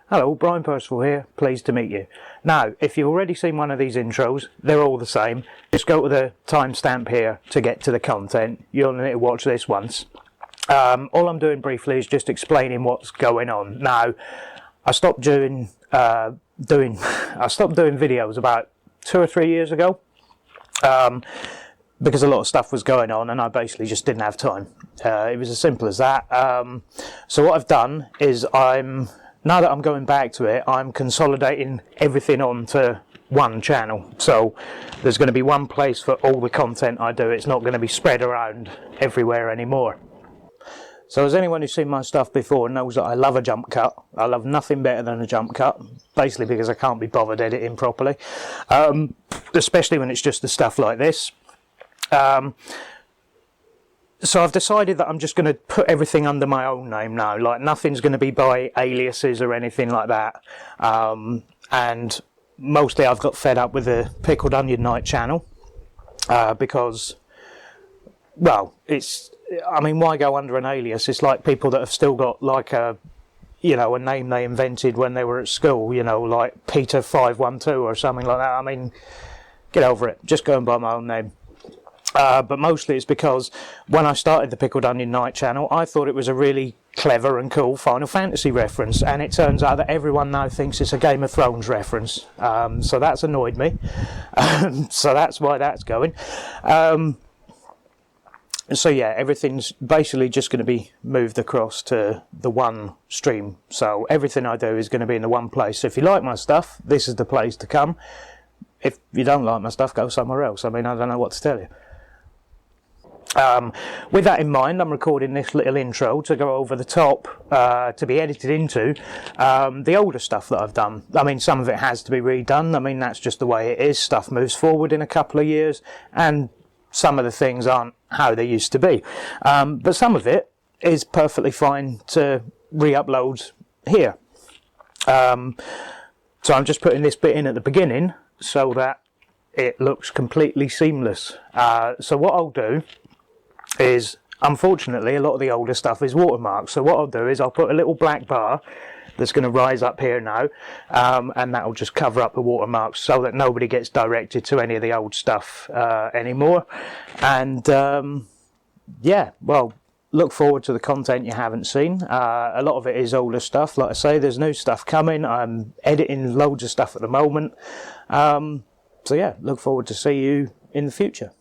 Hello, Brian Percival here, pleased to meet you. Now, if you've already seen one of these intros, they're all the same. Just go to the timestamp here to get to the content. You'll need to watch this once. All I'm doing briefly is just explaining what's going on. Now, I stopped doing videos about 2 or 3 years ago. Because a lot of stuff was going on and I basically just didn't have time. It was as simple as that. So what I've done is now that I'm going back to it, I'm consolidating everything onto one channel. So there's going to be one place for all the content I do. It's not going to be spread around everywhere anymore. So as anyone who's seen my stuff before knows that I love a jump cut. I love nothing better than a jump cut, basically because I can't be bothered editing properly. Especially when it's just the stuff like this. So I've decided that I'm just going to put everything under my own name now. Like, nothing's going to be by aliases or anything like that. And mostly I've got fed up with the Pickled Onion Night channel because, well, why go under an alias? It's like people that have still got like a name they invented when they were at school, like Peter 512 or something like that. Get over it. Just go and buy my own name. But mostly it's because when I started the Pickled Onion Night channel, I thought it was a really clever and cool Final Fantasy reference, and it turns out that everyone now thinks it's a Game of Thrones reference. So that's annoyed me. So that's why that's going. So yeah, everything's basically just going to be moved across to the one stream. So everything I do is going to be in the one place. So if you like my stuff, this is the place to come. If you don't like my stuff, go somewhere else. I don't know what to tell you. With that in mind, I'm recording this little intro to go over the top, to be edited into the older stuff that I've done. Some of it has to be redone. That's just the way it is. Stuff moves forward in a couple of years, and some of the things aren't how they used to be. But some of it is perfectly fine to re-upload here. So I'm just putting this bit in at the beginning so that it looks completely seamless. So what I'll do is, unfortunately, a lot of the older stuff is watermarked. So what I'll do is I'll put a little black bar that's going to rise up here now, and that'll just cover up the watermarks so that nobody gets directed to any of the old stuff anymore. And yeah, well, look forward to the content you haven't seen. A lot of it is older stuff. Like I say, there's new stuff coming. I'm editing loads of stuff at the moment. So yeah, look forward to see you in the future.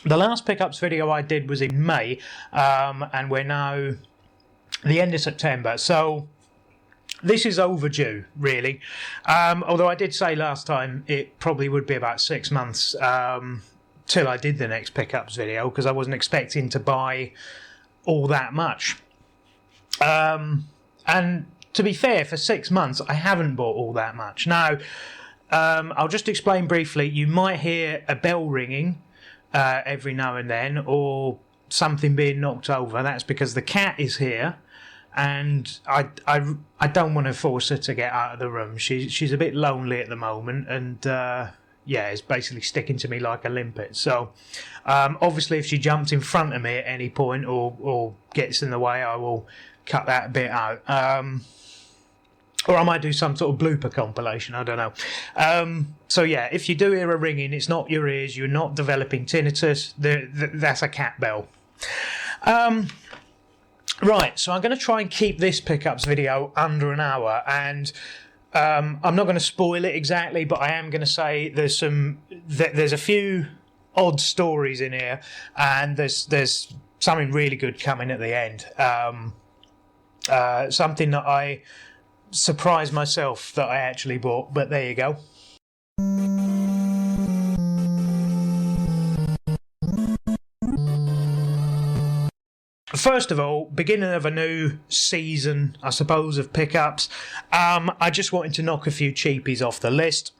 The last pickups video I did was in May, and we're now the end of September, so this is overdue, really. Although I did say last time it probably would be about 6 months till I did the next pickups video, because I wasn't expecting to buy all that much. And to be fair, for 6 months I haven't bought all that much. Now, I'll just explain briefly. You might hear a bell ringing every now and then, or something being knocked over. That's because the cat is here, and I don't want to force her to get out of the room. She's a bit lonely at the moment, and yeah, it's basically sticking to me like a limpet. So obviously if she jumps in front of me at any point or gets in the way, I will cut that bit out. Or I might do some sort of blooper compilation, I don't know. So yeah, if you do hear a ringing, it's not your ears, you're not developing tinnitus, that's a cat bell. Right, so I'm going to try and keep this pickups video under an hour, and I'm not going to spoil it exactly, but I am going to say there's a few odd stories in here, and there's something really good coming at the end. Something that I surprised myself that I actually bought, but there you go. First of all, beginning of a new season, I suppose, of pickups. I just wanted to knock a few cheapies off the list.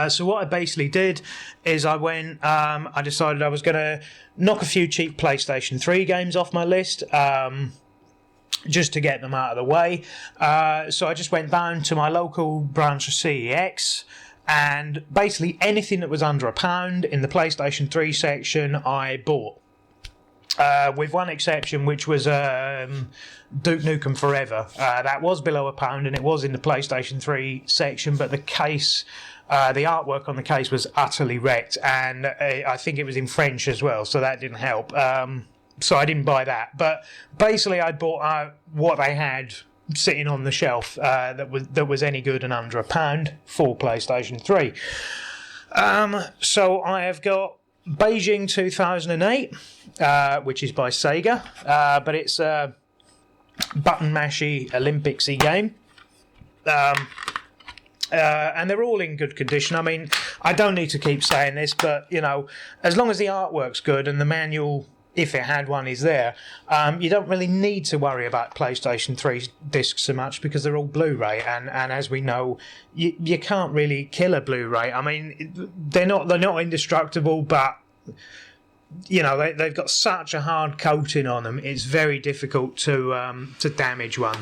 So what I basically did is I decided I was going to knock a few cheap PlayStation 3 games off my list. Just to get them out of the way. So I just went down to my local branch of CEX, and basically anything that was under £1 in the PlayStation 3 section I bought. With one exception, which was Duke Nukem Forever. That was below £1 and it was in the PlayStation 3 section, but the case, the artwork on the case was utterly wrecked, and I think it was in French as well, so that didn't help. So I didn't buy that. But basically I bought what they had sitting on the shelf that was any good and under £1 for PlayStation 3. So I have got Beijing 2008, which is by Sega, but it's a button mashy Olympicsy game. And they're all in good condition. I mean, I don't need to keep saying this, but, you know, as long as the artwork's good and the manual, if it had one, is there, you don't really need to worry about PlayStation 3 discs so much because they're all Blu-ray, and as we know, you can't really kill a Blu-ray. I mean, they're not indestructible, but you know they've got such a hard coating on them. It's very difficult to damage one.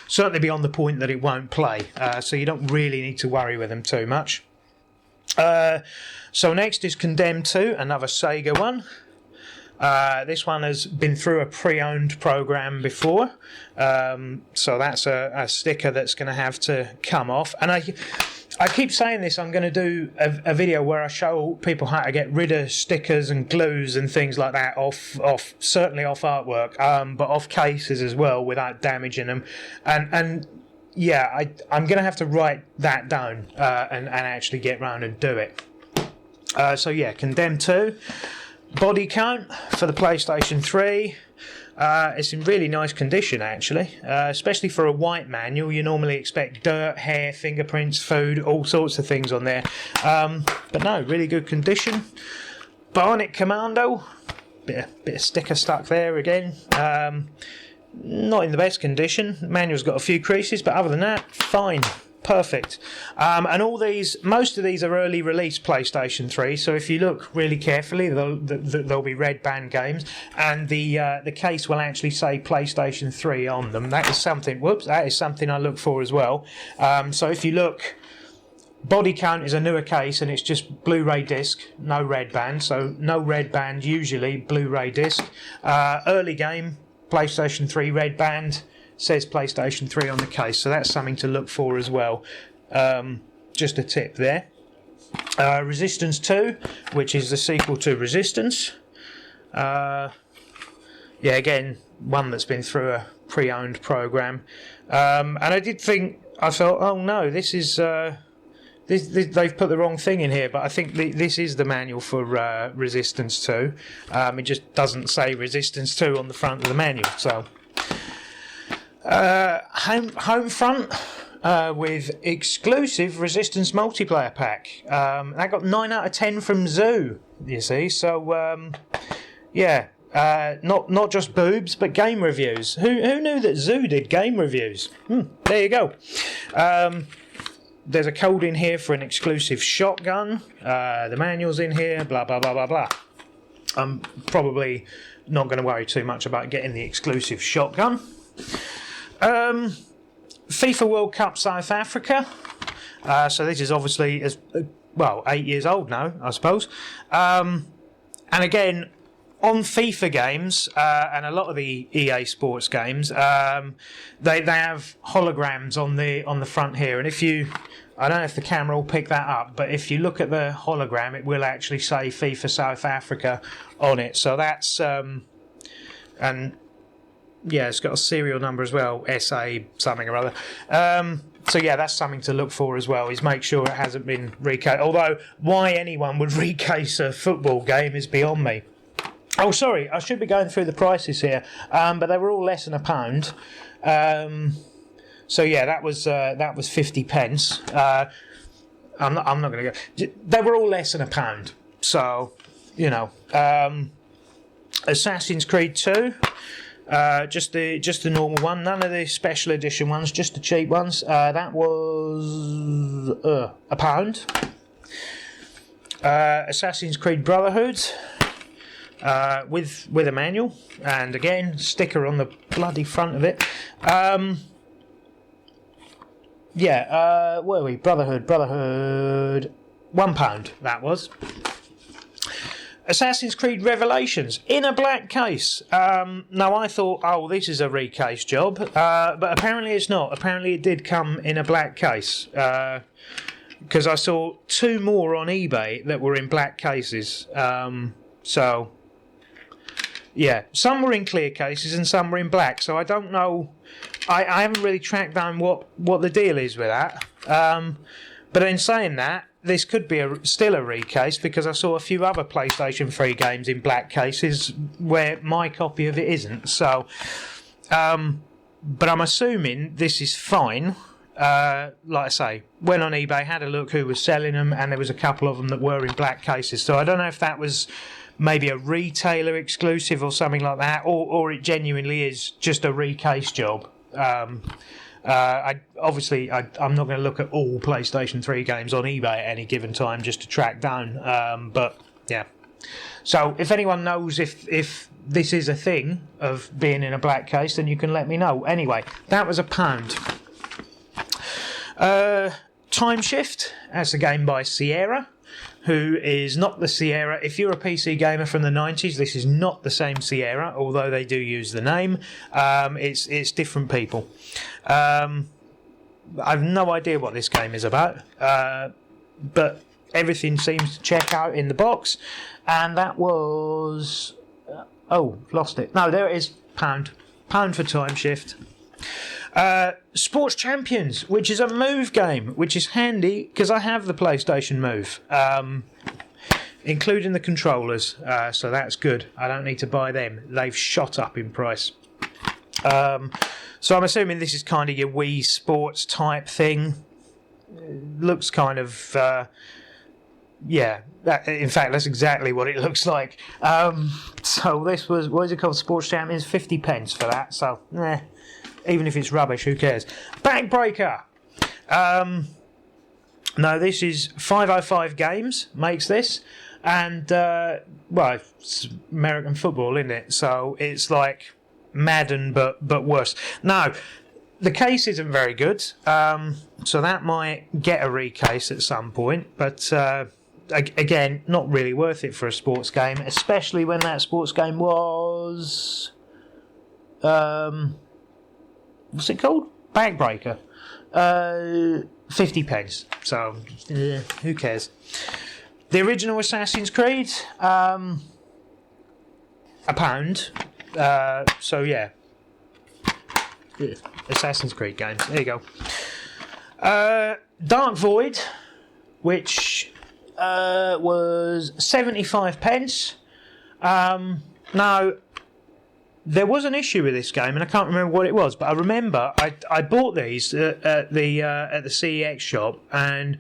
Certainly beyond the point that it won't play. So you don't really need to worry with them too much. So next is Condemned 2, another Sega one. This one has been through a pre-owned program before, so that's a sticker that's going to have to come off. And I keep saying this, I'm going to do a video where I show people how to get rid of stickers and glues and things like that certainly off artwork, but off cases as well without damaging them. And yeah, I'm going to have to write that down and actually get round and do it. So yeah, Condemned 2. Body count for the PlayStation 3. It's in really nice condition, actually, especially for a white manual. You normally expect dirt, hair, fingerprints, food, all sorts of things on there. But no, really good condition. Bionic Commando, bit of sticker stuck there again. Not in the best condition. Manual's got a few creases, but other than that, fine. Perfect. And most of these are early release PlayStation 3, so if you look really carefully, there'll be red band games, and the case will actually say PlayStation 3 on them. That is something I look for as well. So if you look, body count is a newer case, and it's just Blu-ray disc, no red band, so no red band usually, Blu-ray disc. Early game, PlayStation 3 red band, says PlayStation 3 on the case, so that's something to look for as well. Just a tip there. Resistance 2, which is the sequel to Resistance. Yeah, again, one that's been through a pre-owned program. And I felt, oh no, this is they've put the wrong thing in here, but I think this is the manual for Resistance 2. It just doesn't say Resistance 2 on the front of the manual, so. Home front with exclusive Resistance multiplayer pack. That got 9 out of 10 from Zoo, you see. So yeah, not just boobs, but game reviews. Who knew that Zoo did game reviews? There you go. There's a code in here for an exclusive shotgun. The manual's in here. Blah blah blah blah blah. I'm probably not going to worry too much about getting the exclusive shotgun. FIFA World Cup South Africa. So this is obviously 8 years old now, I suppose. And again, on FIFA games and a lot of the EA Sports games, they have holograms on the front here. And I don't know if the camera will pick that up, but if you look at the hologram, it will actually say FIFA South Africa on it. So that's and. Yeah, it's got a serial number as well, SA something or other. So yeah, that's something to look for as well, is make sure it hasn't been recased. Although, why anyone would recase a football game is beyond me. Oh, sorry, I should be going through the prices here, but they were all less than £1. So yeah, that was 50 pence. I'm not going to go. They were all less than £1. So, you know, Assassin's Creed 2. Just the normal one, none of the special edition ones, just the cheap ones. That was £1. Assassin's Creed Brotherhood with a manual, and again sticker on the bloody front of it. yeah, where are we? Brotherhood. £1, that was. Assassin's Creed Revelations in a black case. Now I thought, oh, this is a recase job, but apparently it's not. Apparently it did come in a black case, because I saw 2 more on eBay that were in black cases. So yeah, some were in clear cases and some were in black. So I don't know. I haven't really tracked down what the deal is with that. But in saying that, this could be still a recase, because I saw a few other PlayStation 3 games in black cases where my copy of it isn't. So, but I'm assuming this is fine. Like I say, went on eBay, had a look who was selling them, and there was a couple of them that were in black cases. So I don't know if that was maybe a retailer exclusive or something like that, or it genuinely is just a recase job. I'm not going to look at all PlayStation 3 games on eBay at any given time just to track down. But yeah. So if anyone knows if this is a thing of being in a black case, then you can let me know. Anyway, that was £1. Time Shift. That's a game by Sierra, who is not the Sierra. If you're a PC gamer from the 90s, this is not the same Sierra, although they do use the name. It's different people. I've no idea what this game is about, but everything seems to check out in the box. And that was... lost it. No, there it is. £1 for Time Shift. Sports Champions, which is a Move game, which is handy because I have the PlayStation Move, including the controllers, so that's good. I don't need to buy them. They've shot up in price. So I'm assuming this is kind of your Wii Sports type thing. Looks kind of... in fact, that's exactly what it looks like. So this was... What is it called? Sports Champions? 50p for that. So, even if it's rubbish, who cares? Backbreaker. No, this is 505 Games makes this. And, it's American football, isn't it? So it's like Madden, but worse. No, the case isn't very good. So that might get a recase at some point. But, again, not really worth it for a sports game, especially when that sports game was... what's it called? Backbreaker. 50p. So, who cares? The original Assassin's Creed, £1. So yeah. Assassin's Creed games. There you go. Dark Void, which was 75p. Now, there was an issue with this game, and I can't remember what it was, but I remember I bought these at the CEX shop, and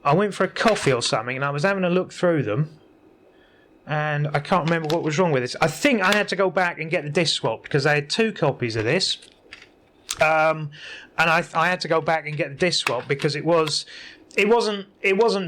I went for a coffee or something, and I was having a look through them, and I can't remember what was wrong with this. I think I had to go back and get the disc swapped, because I had 2 copies of this, and I had to go back and get the disc swap because it wasn't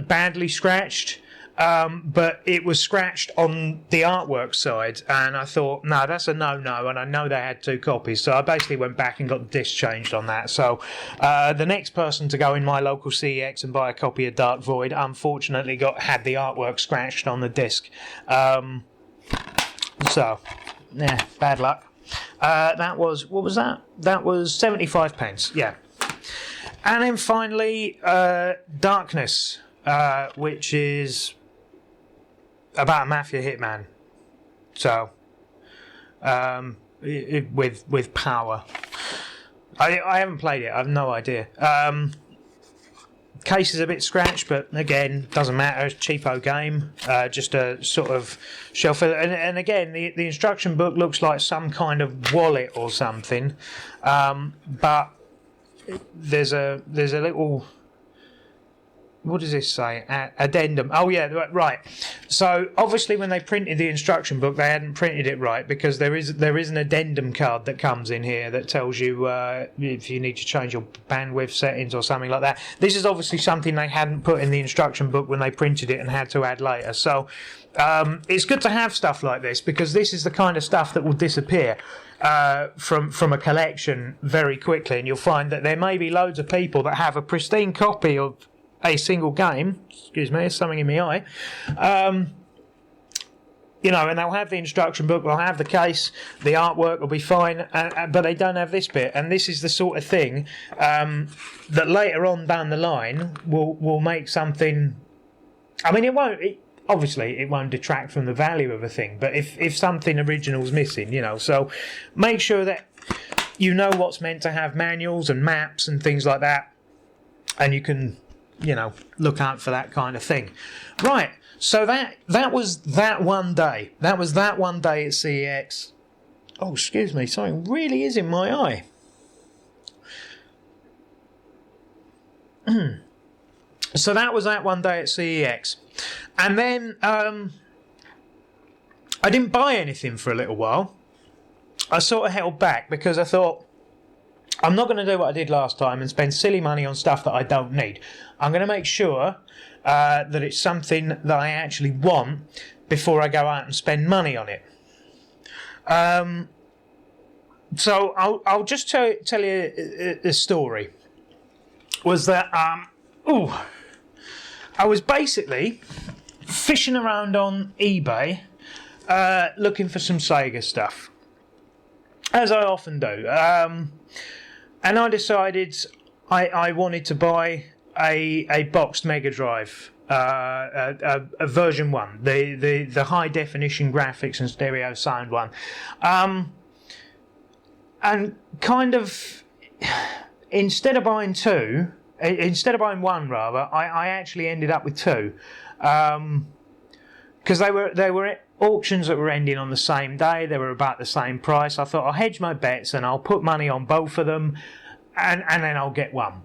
badly scratched. But it was scratched on the artwork side, and I thought, no, that's a no-no, and I know they had 2 copies, so I basically went back and got the disc changed on that. So the next person to go in my local CEX and buy a copy of Dark Void, unfortunately had the artwork scratched on the disc. So, bad luck. That was, what was that? That was 75p, yeah. And then finally, Darkness, which is about a mafia hitman, so with power. I haven't played it. I have no idea. Case is a bit scratched, but again, doesn't matter. It's a cheapo game, just a sort of shelf. And again, the instruction book looks like some kind of wallet or something, but there's a little what does this say? Addendum. Oh yeah, right. So obviously, when they printed the instruction book, they hadn't printed it right, because there is an addendum card that comes in here that tells you if you need to change your bandwidth settings or something like that. This is obviously something they hadn't put in the instruction book when they printed it and had to add later. So it's good to have stuff like this, because this is the kind of stuff that will disappear from a collection very quickly, and you'll find that there may be loads of people that have a pristine copy of a single game. Excuse me, there's something in my eye. You know, and they'll have the instruction book, they'll have the case, the artwork will be fine, but they don't have this bit. And this is the sort of thing that later on down the line will make something. I mean, obviously it won't detract from the value of a thing, but if something original's missing, you know, so make sure that you know what's meant to have manuals and maps and things like that, and you can, you know, look out for that kind of thing. Right, so that was that one day. That was that one day at CEX. Oh, excuse me, something really is in my eye. So that was that one day at CEX. And then I didn't buy anything for a little while. I sort of held back because I thought, I'm not going to do what I did last time and spend silly money on stuff that I don't need. I'm going to make sure that it's something that I actually want before I go out and spend money on it. So I'll just tell you the story. Was that I was basically fishing around on eBay looking for some Sega stuff, as I often do, and I decided I wanted to buy a boxed Mega Drive, a version 1, the high definition graphics and stereo sound one, and kind of instead of buying one, rather, I actually ended up with two, because they were auctions that were ending on the same day. They were about the same price. I thought I'll hedge my bets and I'll put money on both of them, and then I'll get one.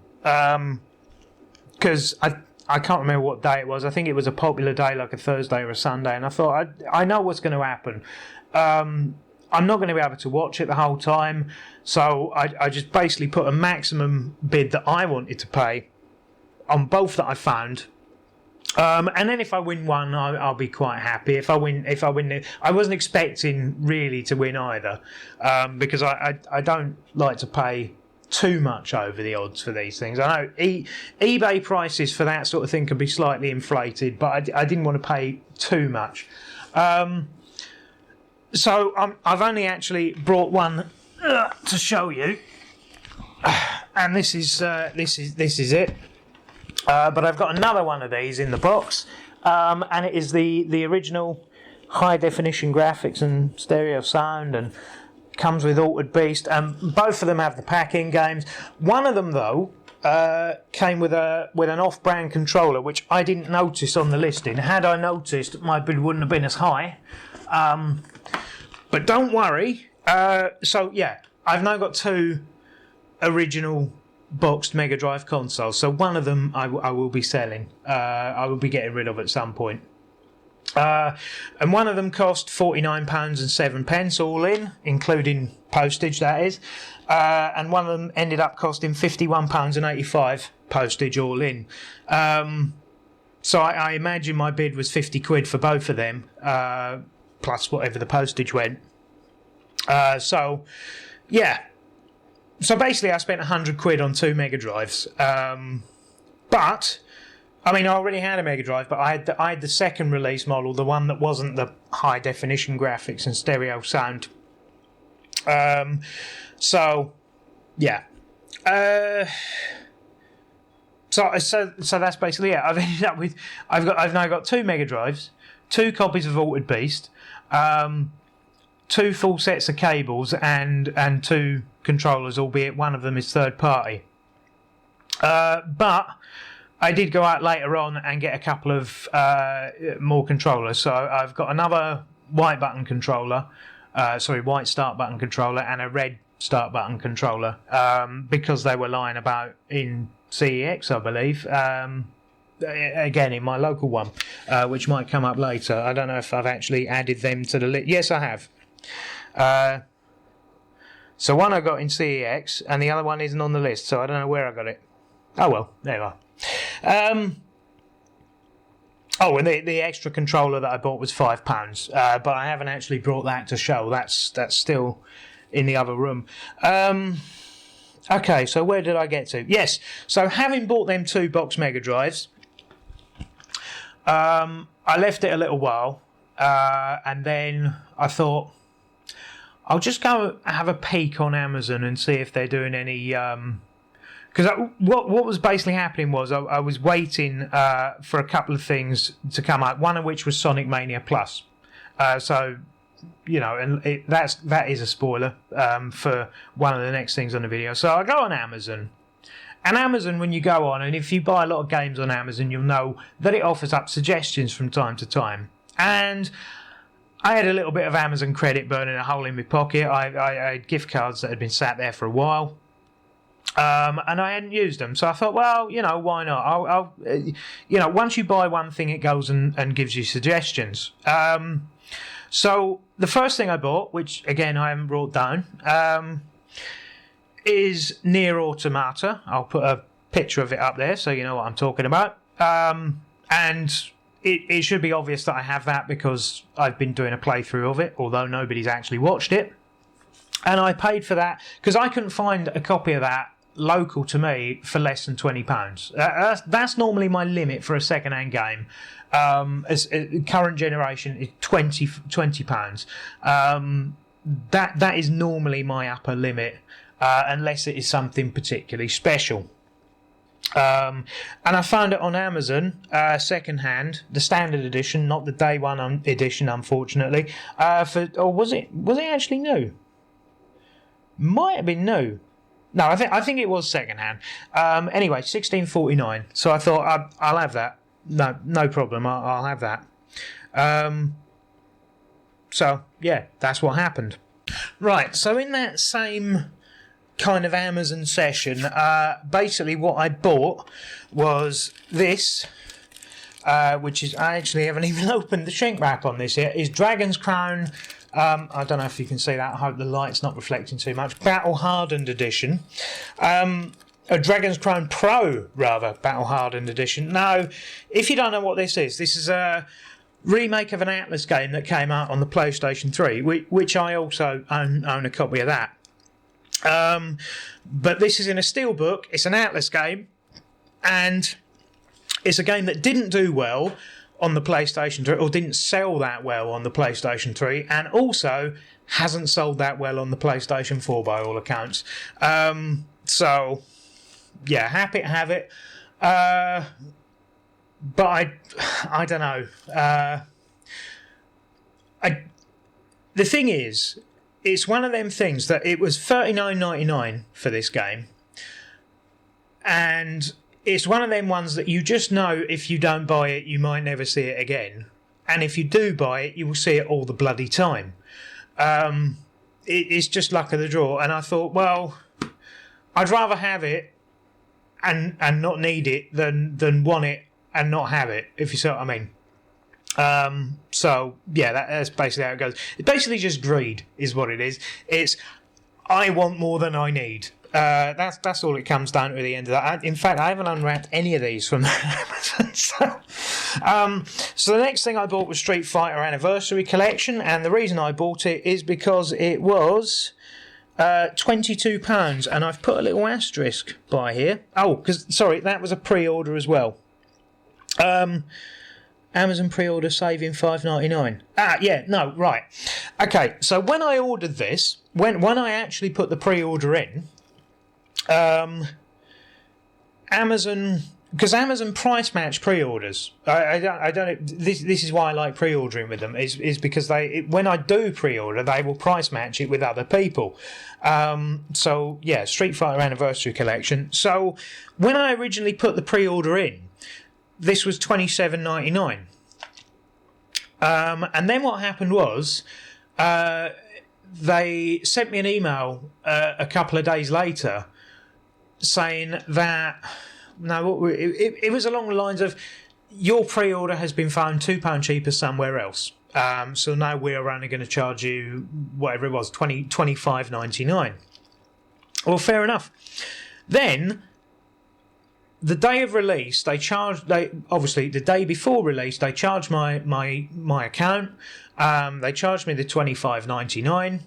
Because I can't remember what day it was. I think it was a popular day, like a Thursday or a Sunday, and I thought I know what's going to happen. I'm not going to be able to watch it the whole time, so I just basically put a maximum bid that I wanted to pay on both that I found, and then if I win one, I'll be quite happy. If I win, I wasn't expecting really to win either, because I don't like to pay too much over the odds for these things. I know eBay prices for that sort of thing can be slightly inflated, but I didn't want to pay too much. So I've only actually brought one to show you, and this is it. But I've got another one of these in the box, and it is the original high definition graphics and stereo sound, and comes with Altered Beast, and both of them have the pack-in games. One of them though came with an off-brand controller, which I didn't notice on the listing. Had I noticed, my bid wouldn't have been as high. But don't worry. So yeah, I've now got two original boxed Mega Drive consoles. So one of them I will be selling. I will be getting rid of at some point. And one of them cost £49.07 all in, including postage, that is. And one of them ended up costing £51.85 postage all in. So I imagine my bid was £50 for both of them, plus whatever the postage went. So yeah. So basically I spent £100 on two Mega Drives. But I mean, I already had a Mega Drive, but I had the second release model, the one that wasn't the high definition graphics and stereo sound. So yeah. So that's basically it. I've ended up with I've now got two Mega Drives, two copies of Altered Beast, two full sets of cables, and two controllers, albeit one of them is third party. But I did go out later on and get a couple of more controllers. So I've got another white button controller, white start button controller, and a red start button controller, because they were lying about in CEX, I believe. again in my local one, which might come up later. I don't know if I've actually added them to the list. Yes, I have. So one I got in CEX, and the other one isn't on the list, so I don't know where I got it. Oh well, there you are. Oh, and the extra controller that I bought was £5, but I haven't actually brought that to show. That's still in the other room. Okay, so where did I get to? Yes, so having bought them 2 box Mega Drives, I left it a little while, and then I thought, I'll just go have a peek on Amazon and see if they're doing any... Because what was basically happening was I was waiting for a couple of things to come out, one of which was Sonic Mania Plus. So, you know, and that is a spoiler for one of the next things on the video. So I go on Amazon. And Amazon, when you go on, and if you buy a lot of games on Amazon, you'll know that it offers up suggestions from time to time. And I had a little bit of Amazon credit burning a hole in my pocket. I had gift cards that had been sat there for a while, and I hadn't used them. So I thought, well, you know, why not? I'll you know, once you buy one thing, it goes and gives you suggestions. So the first thing I bought, which again I haven't brought down, is Nier Automata. I'll put a picture of it up there so you know what I'm talking about. And it should be obvious that I have that because I've been doing a playthrough of it, although nobody's actually watched it. And I paid for that because I couldn't find a copy of that local to me for less than £20. That's normally my limit for a second-hand game. Current generation is £20. That is normally my upper limit, unless it is something particularly special. And I found it on Amazon, second-hand, the standard edition, not the day one edition, unfortunately. Or was it actually new? Might have been new. No, I think it was second-hand. Anyway, £16.49. So I thought I'll have that. No problem. I'll have that. So yeah, that's what happened. Right. So in that same kind of Amazon session, basically what I bought was this, which is, I actually haven't even opened the shrink wrap on this yet, is Dragon's Crown. I don't know if you can see that. I hope the light's not reflecting too much. Battle Hardened Edition. A Dragon's Crown Pro, rather, Battle Hardened Edition. Now, if you don't know what this is a remake of an Atlas game that came out on the PlayStation 3, which I also own a copy of that. But this is in a steelbook. It's an Atlas game, and it's a game that didn't do well on the PlayStation 3, or didn't sell that well on the PlayStation 3, and also hasn't sold that well on the PlayStation 4 by all accounts. So, yeah, happy to have it. But I don't know. The thing is, it's one of them things that it was $39.99 for this game, and it's one of them ones that you just know if you don't buy it, you might never see it again, and if you do buy it, you will see it all the bloody time. It's just luck of the draw, and I thought, well, I'd rather have it and not need it than want it and not have it, if you see what I mean. So yeah, that's basically how it goes. It's basically just greed is what it is. It's I want more than I need. That's all it comes down to at the end of that. In fact, I haven't unwrapped any of these from Amazon. So the next thing I bought was Street Fighter Anniversary Collection, and the reason I bought it is because it was £22, and I've put a little asterisk by here. Oh, because sorry, that was a pre-order as well. Amazon pre-order saving $5.99. Yeah, no, right. Okay, so when I ordered this, when I actually put the pre-order in, Amazon, because Amazon price match pre-orders. I don't. This is why I like pre-ordering with them. Is because when I do pre-order, they will price match it with other people. So yeah, Street Fighter Anniversary Collection. So when I originally put the pre-order in, this was $27.99. And then what happened was, they sent me an email a couple of days later saying that no. It was along the lines of your pre-order has been found £2 cheaper somewhere else. So now we're only going to charge you whatever it was, $25.99. Well, fair enough. Then, the day of release, obviously the day before release they charged my account. They charged me the $25.99,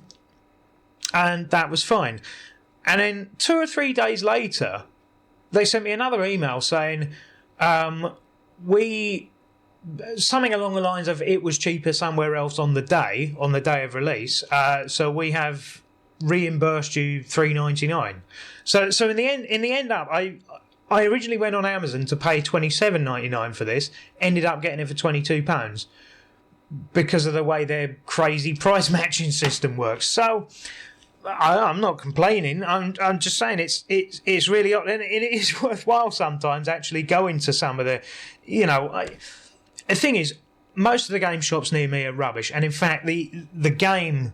and that was fine. And then 2 or 3 days later, they sent me another email saying something along the lines of it was cheaper somewhere else on the day of release. So we have reimbursed you $3.99. So in the end up, I originally went on Amazon to pay $27.99 for this. Ended up getting it for £22 because of the way their crazy price matching system works. So I'm not complaining. I'm just saying it's really odd, and it is worthwhile sometimes actually going to some of the, the thing is, most of the game shops near me are rubbish, and in fact, the game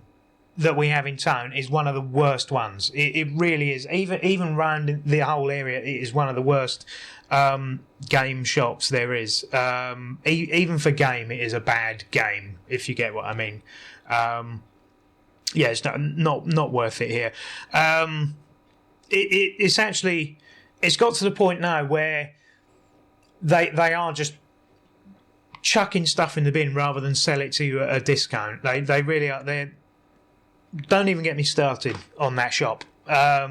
that we have in town is one of the worst ones. It really is. Even around the whole area, it is one of the worst game shops there is. Even for game, it is a bad game, if you get what I mean. It's not worth it here. It's got to the point now where they are just chucking stuff in the bin rather than sell it to you at a discount. They really are. Don't even get me started on that shop. A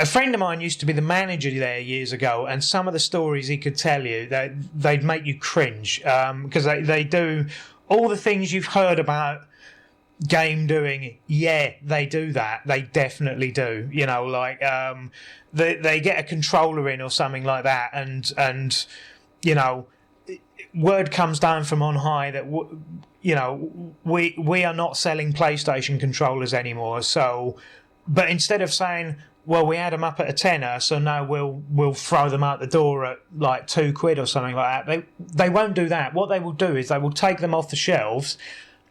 friend of mine used to be the manager there years ago, and some of the stories he could tell you, they'd make you cringe, because they do all the things you've heard about game doing. Yeah, they do that. They definitely do. They get a controller in or something like that, and word comes down from on high that we are not selling PlayStation controllers anymore. So, but instead of saying, well, we had them up at a tenner, so now we'll throw them out the door at like £2 or something like that. They won't do that. What they will do is they will take them off the shelves,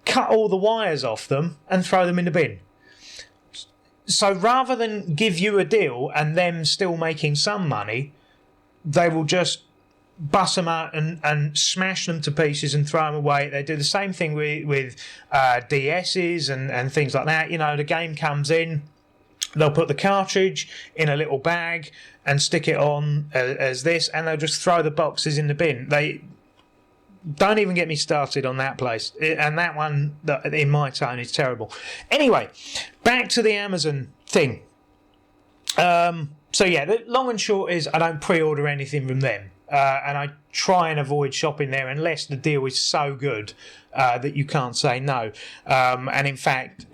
cut all the wires off them, and throw them in the bin. So rather than give you a deal and them still making some money, they will just bust them out and smash them to pieces and throw them away. They do the same thing with DSs and things like that. The game comes in, they'll put the cartridge in a little bag and stick it on as this, and they'll just throw the boxes in the bin. They don't even get me started on that place. And that one, in my town, is terrible. Anyway, back to the Amazon thing. So yeah, the long and short is I don't pre-order anything from them. And I try and avoid shopping there unless the deal is so good that you can't say no. And in fact,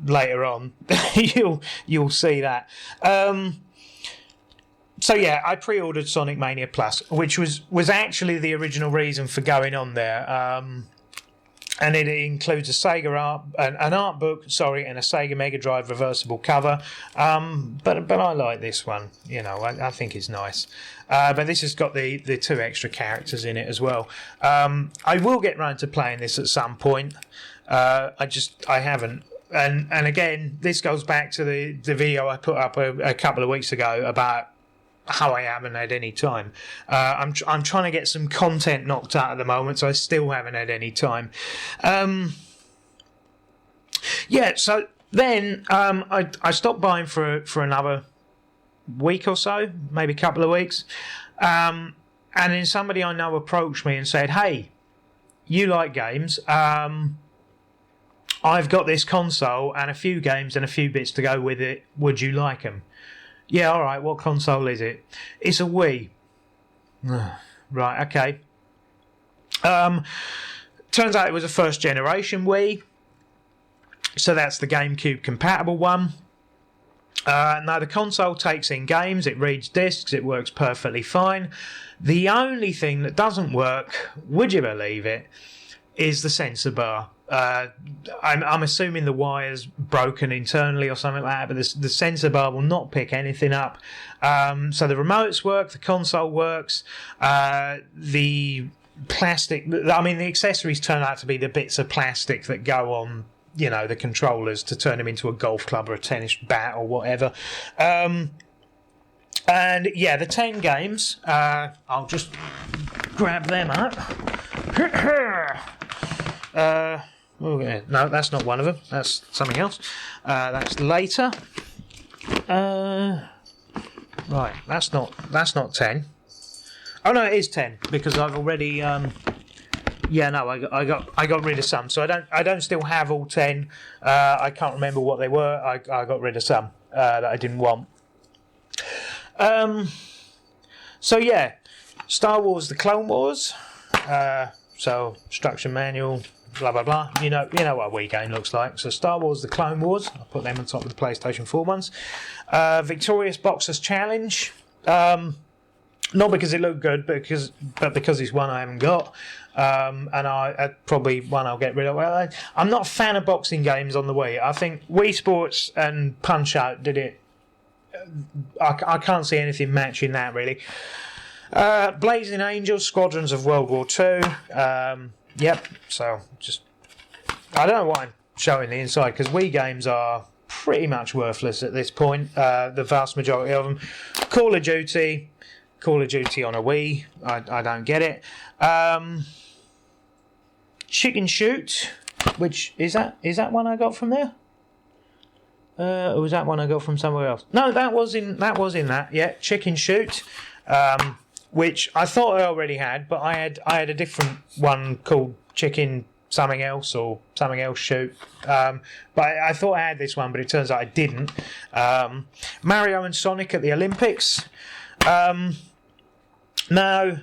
later on, you'll see that. So yeah, I pre-ordered Sonic Mania Plus, which was actually the original reason for going on there. And it includes an art book, and a Sega Mega Drive reversible cover. But I like this one. I think it's nice. But this has got the 2 extra characters in it as well. I will get round to playing this at some point. I haven't. And again, this goes back to the video I put up a couple of weeks ago about how I haven't had any time. I'm trying to get some content knocked out at the moment, so I still haven't had any time. So then I stopped buying for another week or so, maybe a couple of weeks, and then somebody I know approached me and said, hey, you like games, I've got this console and a few games and a few bits to go with it, would you like them? Yeah, all right, what console is it? It's a Wii. Right, okay. Turns out it was a first generation Wii, so that's the GameCube compatible one. Now the console takes in games, it reads discs, it works perfectly fine. The only thing that doesn't work, would you believe it, is the sensor bar. I'm assuming the wire's broken internally or something like that, but the sensor bar will not pick anything up. So the remotes work, the console works, the plastic, the accessories turn out to be the bits of plastic that go on, the controllers to turn them into a golf club or a tennis bat or whatever. And yeah, the 10 games, I'll just grab them up. No, that's not one of them. That's something else. That's later. Right, that's not 10. Oh no, it is 10 because I've already. Yeah, no, I got rid of some, so I don't still have all 10. I can't remember what they were. I got rid of some that I didn't want. So yeah, Star Wars: The Clone Wars. So instruction manual, blah blah blah. You know what a Wii game looks like. So Star Wars: The Clone Wars. I'll put them on top of the PlayStation 4 ones. Victorious Boxers Challenge. Not because it looked good, but because it's one I haven't got. And I probably one I'll get rid of. Well, I'm not a fan of boxing games on the Wii. I think Wii Sports and Punch Out did it. I can't see anything matching that really. Blazing Angels, Squadrons of World War II. Yep. So just I don't know why I'm showing the inside because Wii games are pretty much worthless at this point. The vast majority of them. Call of Duty on a Wii. I don't get it. Chicken Shoot, which is that one I got from there? Or was that one I got from somewhere else? No, that was in that. Yeah, Chicken Shoot, which I thought I already had, but I had a different one called Chicken something else or something else Shoot. But I thought I had this one, but it turns out I didn't. Mario and Sonic at the Olympics. Now,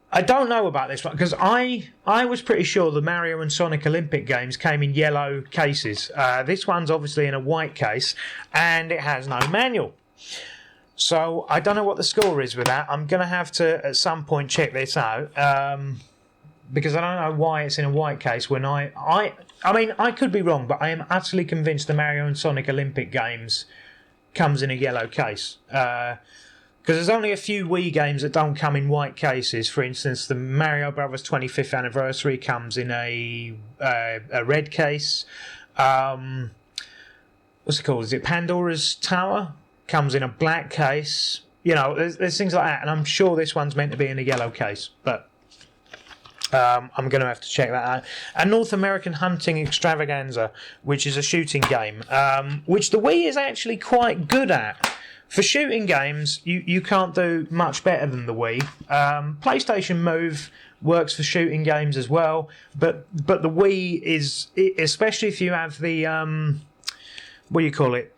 I don't know about this one because I was pretty sure the Mario and Sonic Olympic games came in yellow cases. This one's obviously in a white case and it has no manual. So I don't know what the score is with that. I'm going to have to at some point check this out because I don't know why it's in a white case when I mean I could be wrong, but I am utterly convinced the Mario and Sonic Olympic games comes in a yellow case. Because there's only a few Wii games that don't come in white cases. For instance, the Mario Brothers 25th anniversary comes in a red case. What's it called? Is it Pandora's Tower? Comes in a black case. You know, there's things like that, and I'm sure this one's meant to be in a yellow case, but I'm going to have to check that out. And North American Hunting Extravaganza, which is a shooting game, which the Wii is actually quite good at. For shooting games, you can't do much better than the Wii. PlayStation Move works for shooting games as well, but the Wii is, especially if you have the what do you call it?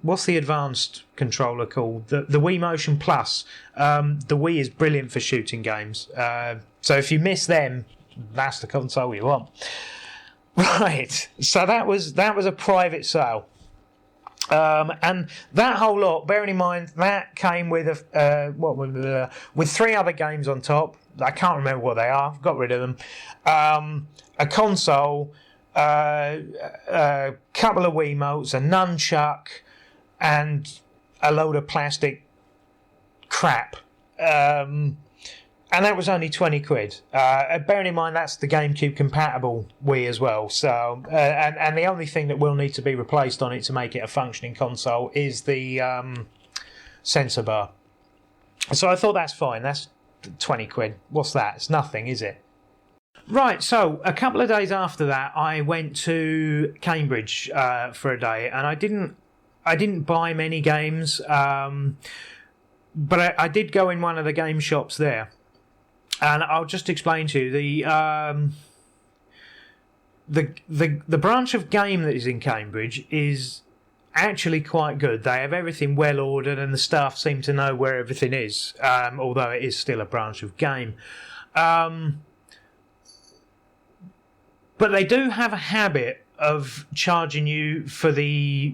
What's the advanced controller called? The Wii Motion Plus. The Wii is brilliant for shooting games. So if you miss them, that's the console you want. Right. So that was a private sale. And that whole lot, bearing in mind, that came with with 3 other games on top. I can't remember what they are. I've got rid of them. A console, a couple of Wiimotes, a nunchuck, and a load of plastic crap. And that was only 20 quid. Bearing in mind that's the GameCube compatible Wii as well. So, and the only thing that will need to be replaced on it to make it a functioning console is the sensor bar. So I thought that's fine. That's 20 quid. What's that? It's nothing, is it? Right, so a couple of days after that, I went to Cambridge for a day, and I didn't buy many games, but I did go in one of the game shops there. And I'll just explain to you the branch of game that is in Cambridge is actually quite good. They have everything well ordered, and the staff seem to know where everything is. Although it is still a branch of game, but they do have a habit of charging you for the.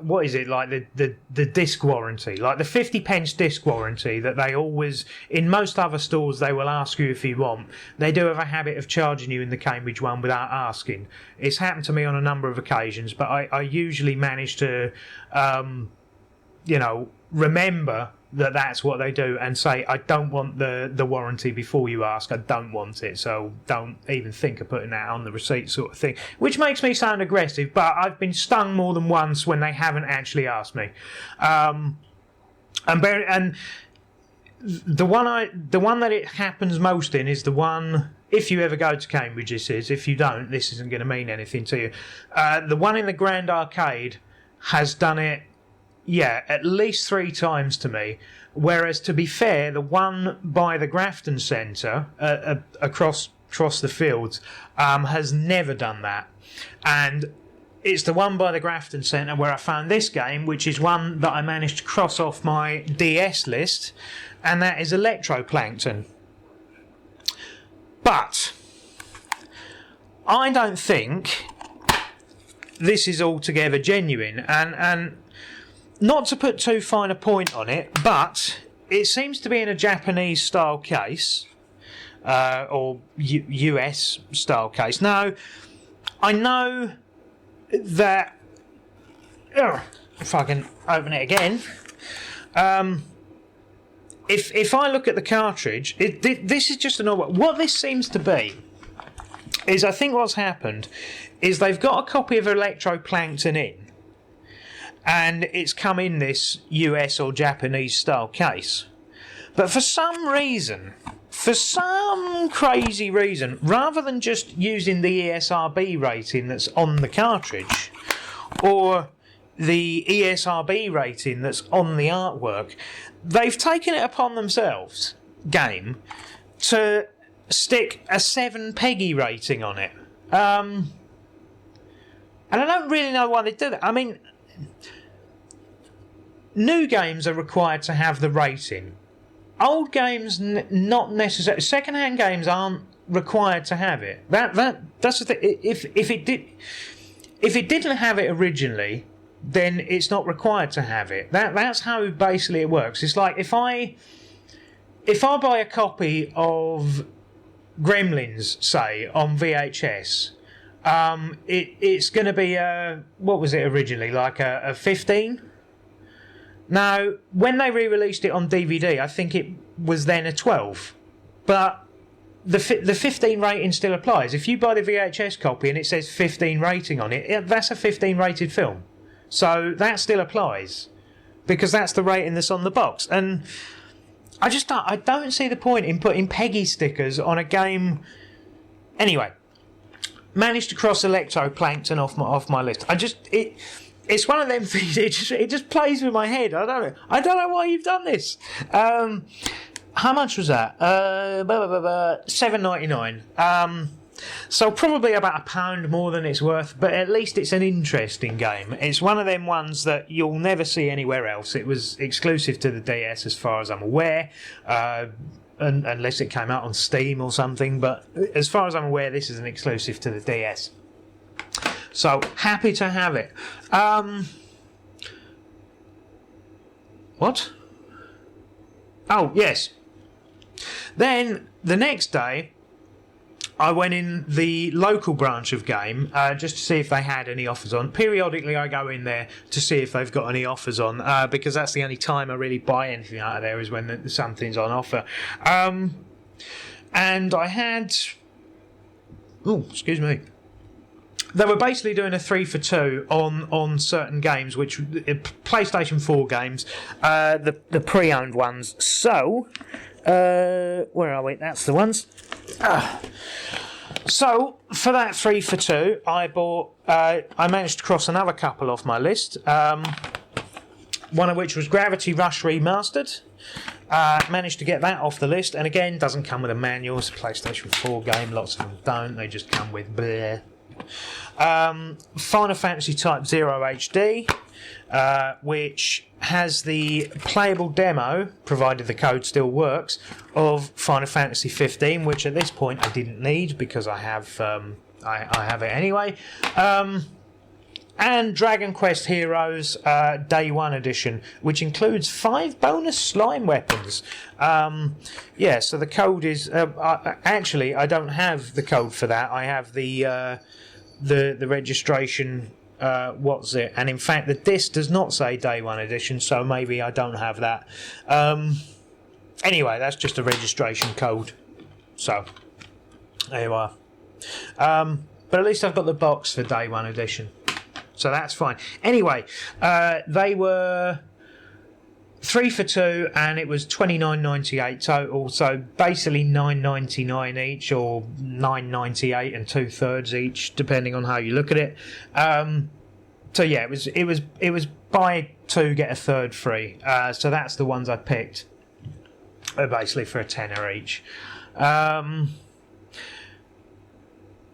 What is it like the disc warranty, like the 50p disc warranty that they always in most other stores they will ask you if you want. They do have a habit of charging you in the Cambridge one without asking. It's happened to me on a number of occasions, but I usually manage to remember that that's what they do and say, I don't want the warranty before you ask. I don't want it, so don't even think of putting that on the receipt, sort of thing. Which makes me sound aggressive, but I've been stung more than once when they haven't actually asked me. And the one that it happens most in is the one, if you ever go to Cambridge, this is. If you don't, this isn't going to mean anything to you. The one in the Grand Arcade has done it, at least 3 times to me. Whereas, to be fair, the one by the Grafton Centre across the fields has never done that. And it's the one by the Grafton Centre where I found this game, which is one that I managed to cross off my DS list, and that is Electroplankton. But I don't think this is altogether genuine, and not to put too fine a point on it, but it seems to be in a Japanese style case, or US style case. Now, I know that, if I can open it again, if I look at the cartridge, this is just an odd one. What this seems to be is, I think what's happened is they've got a copy of Electroplankton in, and it's come in this US or Japanese style case. But for some crazy reason, rather than just using the ESRB rating that's on the cartridge, or the ESRB rating that's on the artwork, they've taken it upon themselves, game, to stick a 7 PEGI rating on it. And I don't really know why they do that. I mean, new games are required to have the rating. Old games, not necessarily. Second-hand games aren't required to have it. That's the thing. If it didn't have it originally, then it's not required to have it. That's how basically it works. It's like if I buy a copy of Gremlins, say, on VHS, it's going to be what was it originally, like a 15? Now, when they re-released it on DVD, I think it was then a 12. But the 15 rating still applies. If you buy the VHS copy and it says 15 rating on it, that's a 15 rated film. So that still applies, because that's the rating that's on the box. And I don't see the point in putting PEGI stickers on a game. Anyway, managed to cross Electroplankton off my list. It's one of them things. It just plays with my head. I don't know why you've done this. How much was that? $7.99. So probably about £1 more than it's worth, but at least it's an interesting game. It's one of them ones that you'll never see anywhere else. It was exclusive to the DS as far as I'm aware, unless it came out on Steam or something, but as far as I'm aware, this is an exclusive to the DS. So, happy to have it. What? Oh, yes. Then, the next day, I went in the local branch of Game just to see if they had any offers on. Periodically, I go in there to see if they've got any offers on, because that's the only time I really buy anything out of there, is when something's on offer. And I had... Oh, excuse me. They were basically doing a 3 for 2 on certain games, which PlayStation 4 games, the pre-owned ones. So, where are we? That's the ones. So for that 3 for 2, I bought. I managed to cross another couple off my list. One of which was Gravity Rush Remastered. Managed to get that off the list, and again, doesn't come with a manual. It's a PlayStation 4 game. Lots of them don't. They just come with bleh. Final Fantasy Type 0 HD, which has the playable demo, provided the code still works, of Final Fantasy 15, which at this point I didn't need because I have I have it anyway. And Dragon Quest Heroes Day 1 edition, which includes 5 bonus slime weapons. Yeah, so the code is... actually, I don't have the code for that. I have the registration what's it, and in fact the disc does not say Day 1 edition, so maybe I don't have that. Anyway, that's just a registration code, so there you are. But at least I've got the box for Day 1 edition, so that's fine. Anyway, they were 3 for 2, and it was $29.98 total. So basically $9.99 each, or $9.98 and 2/3 each, depending on how you look at it. So yeah, it was buy 2 get a third free. So that's the ones I picked, basically for a tenner each.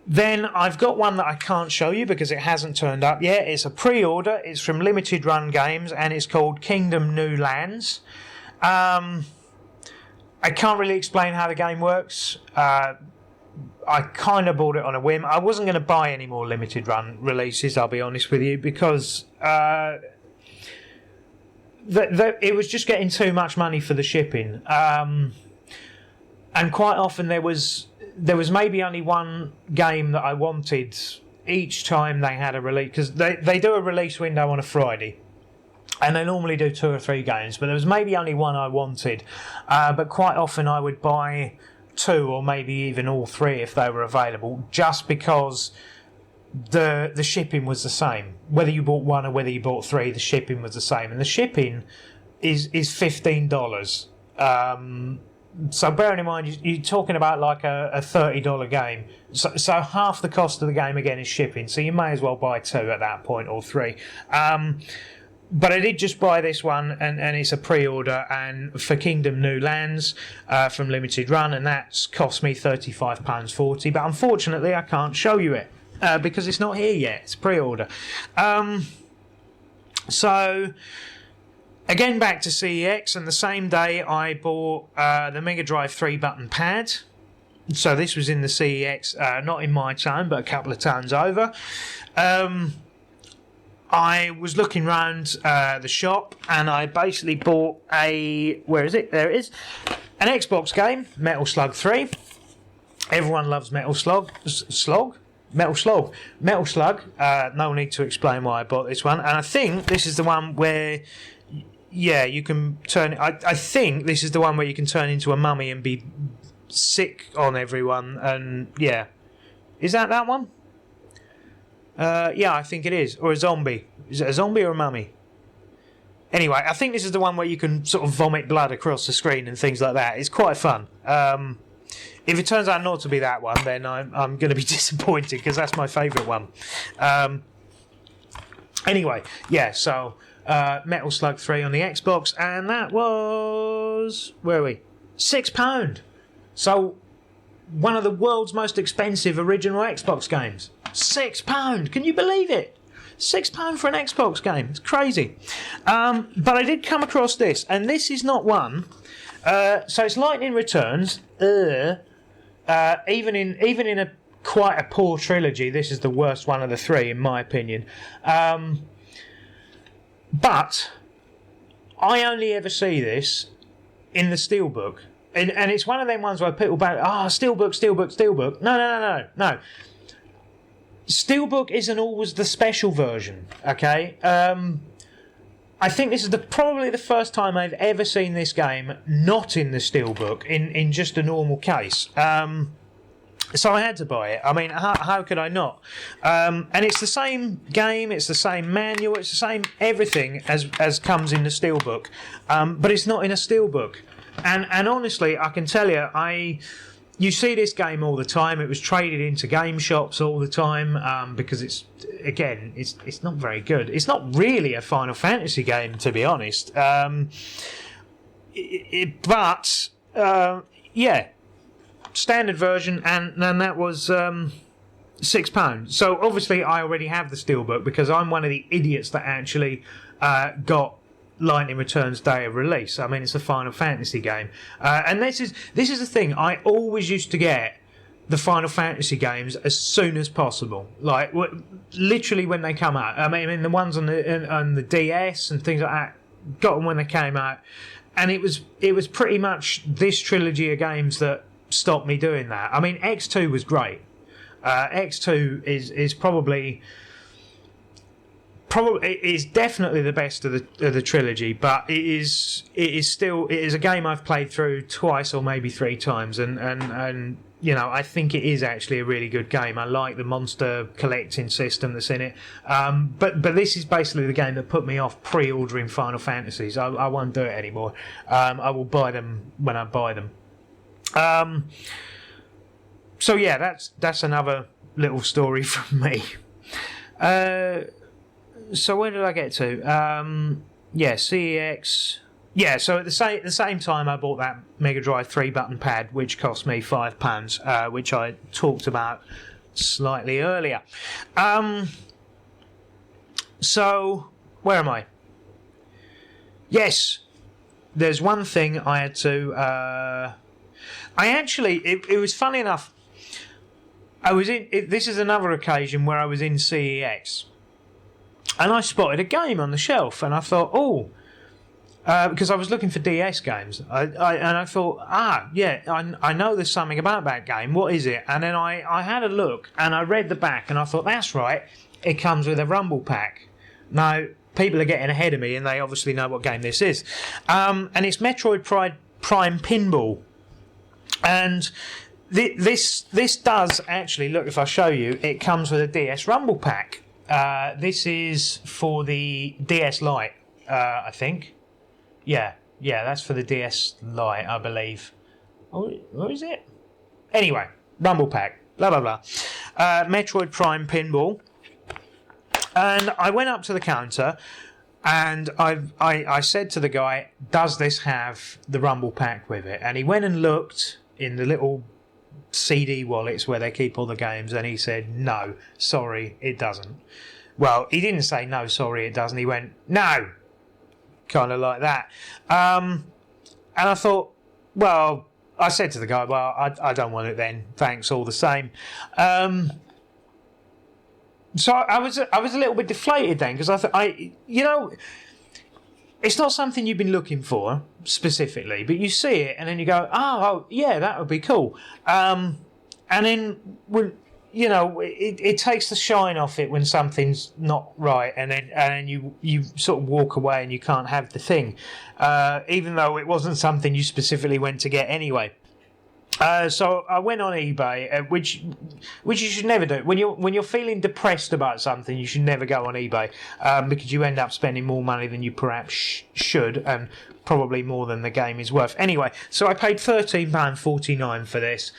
Then I've got one that I can't show you because it hasn't turned up yet. It's a pre-order. It's from Limited Run Games, and it's called Kingdom New Lands. I can't really explain how the game works. I kind of bought it on a whim. I wasn't going to buy any more Limited Run releases, I'll be honest with you, because it was just getting too much money for the shipping. And quite often there was maybe only one game that I wanted each time they had a release, because they do a release window on a Friday, and they normally do 2 or 3 games, but there was maybe only one I wanted. But quite often I would buy 2 or maybe even all 3 if they were available, just because the shipping was the same. Whether you bought 1 or whether you bought 3, the shipping was the same, and the shipping is $15. So bearing in mind, you're talking about like a $30 game. So half the cost of the game, again, is shipping. So you may as well buy 2 at that point, or 3. But I did just buy this one, and it's a pre-order, and for Kingdom New Lands from Limited Run, and that's cost me £35.40. But unfortunately, I can't show you it because it's not here yet. It's pre-order. So... Again, back to CEX, and the same day I bought the Mega Drive 3-button pad. So this was in the CEX, not in my town, but a couple of towns over. I was looking around the shop, and I basically bought where is it? There it is. An Xbox game, Metal Slug 3. Everyone loves Metal Slug. Metal Slug. No need to explain why I bought this one. And I think this is the one where... Yeah, you can turn... I think this is the one where you can turn into a mummy and be sick on everyone, and yeah. Is that one? Yeah, I think it is. Or a zombie. Is it a zombie or a mummy? Anyway, I think this is the one where you can sort of vomit blood across the screen and things like that. It's quite fun. If it turns out not to be that one, then I'm going to be disappointed, because that's my favourite one. Anyway, yeah, so... Metal Slug 3 on the Xbox, and that was... Where are we? £6. So, one of the world's most expensive original Xbox games. £6. Can you believe it? £6 for an Xbox game. It's crazy. But I did come across this, and this is not one. So it's Lightning Returns. Even in a quite a poor trilogy, this is the worst one of the 3, in my opinion. But I only ever see this in the Steelbook. And it's one of them ones where people go, Steelbook. No. Steelbook isn't always the special version, okay? I think this is probably the first time I've ever seen this game not in the Steelbook, in just a normal case. So I had to buy it. I mean, how could I not? And it's the same game, it's the same manual, it's the same everything as comes in the Steelbook. But it's not in a Steelbook. And honestly, I can tell you, you see this game all the time. It was traded into game shops all the time because it's not very good. It's not really a Final Fantasy game, to be honest. Yeah. Standard version, and that was £6. So obviously I already have the Steelbook, because I'm one of the idiots that actually got Lightning Returns day of release. I mean, it's a Final Fantasy game, and this is the thing. I always used to get the Final Fantasy games as soon as possible, like literally when they come out. I mean the ones on the DS and things like that, got them when they came out, and it was pretty much this trilogy of games that stopped me doing that. I mean, X2 was great. X2 is probably, probably it is definitely the best of the trilogy, but it is a game I've played through twice or maybe three times, and you know, I think it is actually a really good game. I like the monster collecting system that's in it, but this is basically the game that put me off pre-ordering Final Fantasies. I won't do it anymore. I will buy them when I buy them. So yeah, that's another little story from me. So where did I get to? Yeah, CEX. Yeah, so at the same time, I bought that Mega Drive 3-button pad, which cost me £5, which I talked about slightly earlier. So where am I? Yes, there's one thing I had to. It was funny enough. This is another occasion where I was in CEX, and I spotted a game on the shelf, and I thought, oh. Because I was looking for DS games, and I thought, I know there's something about that game. What is it? And then I had a look, and I read the back, and I thought, that's right. It comes with a Rumble Pack. Now, people are getting ahead of me, and they obviously know what game this is. And it's Metroid Prime Pinball. And this does actually, look, if I show you, it comes with a DS Rumble Pack. This is for the DS Lite, I think. Yeah, that's for the DS Lite, I believe. Oh, what is it? Anyway, Rumble Pack, blah, blah, blah. Metroid Prime Pinball. And I went up to the counter, and I said to the guy, does this have the Rumble Pack with it? And he went and looked in the little CD wallets where they keep all the games, and he said, no, sorry, it doesn't. Well, he didn't say, no, sorry, it doesn't. He went, no. Kind of like that. And I thought, well, I said to the guy, well, I don't want it then. Thanks, all the same. So I was a little bit deflated then, because I thought, it's not something you've been looking for specifically, but you see it and then you go, oh yeah, that would be cool. And then when it takes the shine off it when something's not right, and then you sort of walk away and you can't have the thing, even though it wasn't something you specifically went to get anyway. So I went on eBay, which you should never do. When you're feeling depressed about something, you should never go on eBay, because you end up spending more money than you perhaps should, and probably more than the game is worth. Anyway, so I paid £13.49 for this.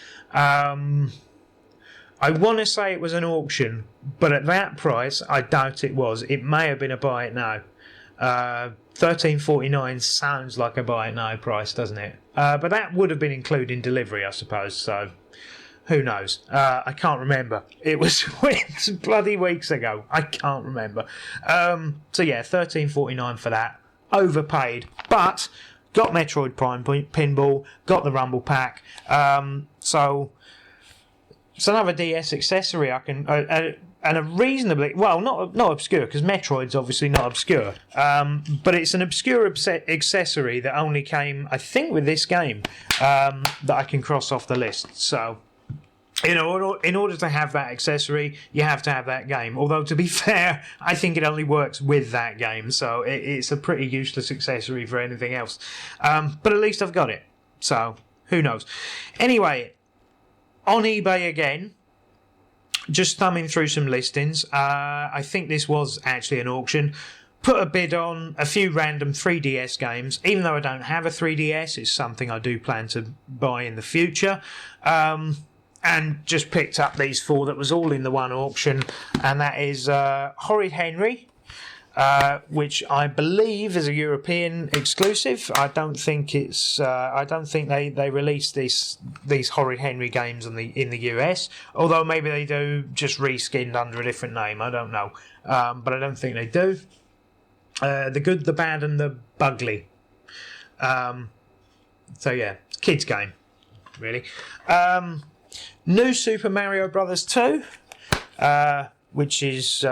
I want to say it was an auction, but at that price, I doubt it was. It may have been a buy it now. $13.49 sounds like a buy it now price, doesn't it? But that would have been including delivery, I suppose. So who knows? I can't remember. It was bloody weeks ago. I can't remember. So yeah, $13.49 for that. Overpaid, but got Metroid Prime Pinball. Got the Rumble Pack. So. It's another DS accessory I can, and a reasonably, well, not obscure, because Metroid's obviously not obscure, but it's an obscure accessory that only came, I think, with this game, that I can cross off the list. So, in order to have that accessory, you have to have that game. Although, to be fair, I think it only works with that game, so it's a pretty useless accessory for anything else. But at least I've got it, so who knows. Anyway, on eBay again, just thumbing through some listings. I think this was actually an auction. Put a bid on a few random 3DS games. Even though I don't have a 3DS, it's something I do plan to buy in the future. And just picked up these four that was all in the one auction. And that is Horrid Henry, which I believe is a European exclusive. I don't think it's. I don't think they release these Horrid Henry games in the US. Although maybe they do, just reskinned under a different name. I don't know, but I don't think they do. The Good, the Bad, and the Bugly. So yeah, kids game, really. New Super Mario Brothers 2, which is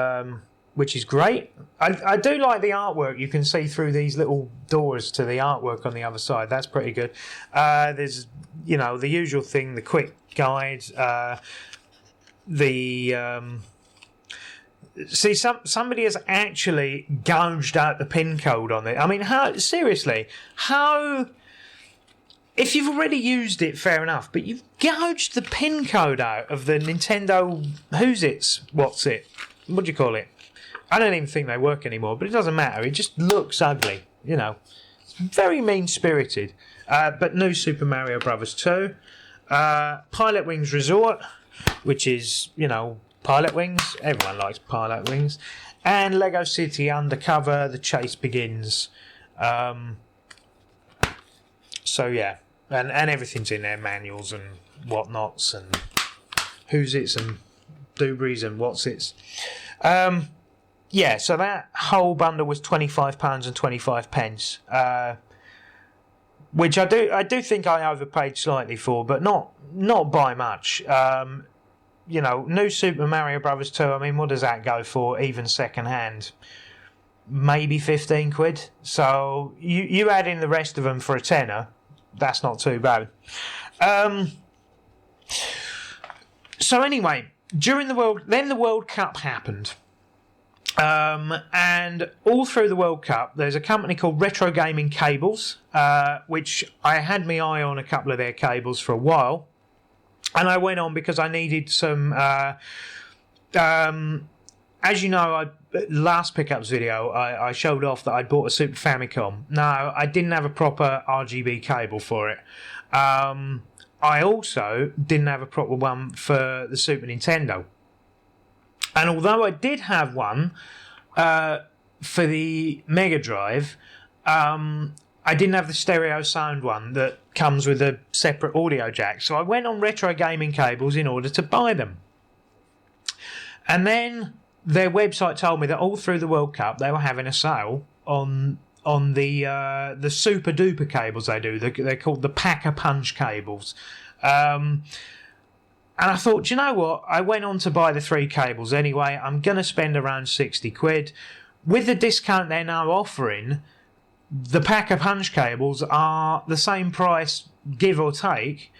great. I do like the artwork. You can see through these little doors to the artwork on the other side. That's pretty good. There's, the usual thing, the quick guide, the See, somebody has actually gouged out the pin code on it. I mean, seriously, how... If you've already used it, fair enough, but you've gouged the pin code out of the Nintendo what's it? What do you call it? I don't even think they work anymore, but it doesn't matter. It just looks ugly, you know. It's very mean-spirited. But new Super Mario Bros. 2. Pilot Wings Resort, which is, you know, Pilot Wings. Everyone likes Pilot Wings. And Lego City Undercover, The Chase Begins. So, yeah. And everything's in there, manuals and whatnots and who's its and doobries and what's its. Yeah, so that whole bundle was £25.25, which I do think I overpaid slightly for, but not by much. You know, new Super Mario Bros. 2, I mean, what does that go for, even second hand? Maybe 15 quid. So you add in the rest of them for a tenner, that's not too bad. So anyway, during the World Cup happened. And all through the World Cup, there's a company called Retro Gaming Cables, which I had my eye on a couple of their cables for a while. And I went on because I needed some... as you know, last pickups video, I showed off that I'd bought a Super Famicom. Now, I didn't have a proper RGB cable for it. I also didn't have a proper one for the Super Nintendo. And although I did have one for the Mega Drive, I didn't have the stereo sound one that comes with a separate audio jack. So I went on Retro Gaming Cables in order to buy them. And then their website told me that all through the World Cup they were having a sale on the super duper cables they do. They're called the Pack-a-Punch cables. And I thought, you know what? I went on to buy the 3 cables anyway. I'm going to spend around 60 quid. With the discount they're now offering, the Pack-a-Punch cables are the same price, give or take,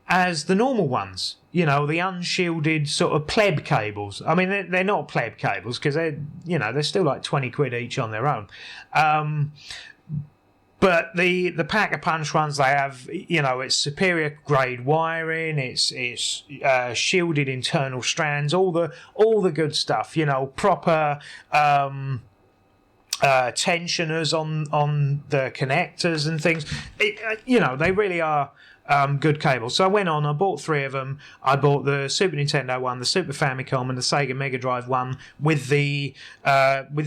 as the normal ones. You know, the unshielded sort of pleb cables. I mean, they're not pleb cables because they're still like 20 quid each on their own. But the Pack-a-Punch ones, they have, you know, it's superior grade wiring, it's shielded internal strands, all the good stuff, you know, proper tensioners on the connectors and things. You know, they really are good cables. So I went on, I bought 3 of them. I bought the Super Nintendo one, the Super Famicom, and the Sega Mega Drive one with the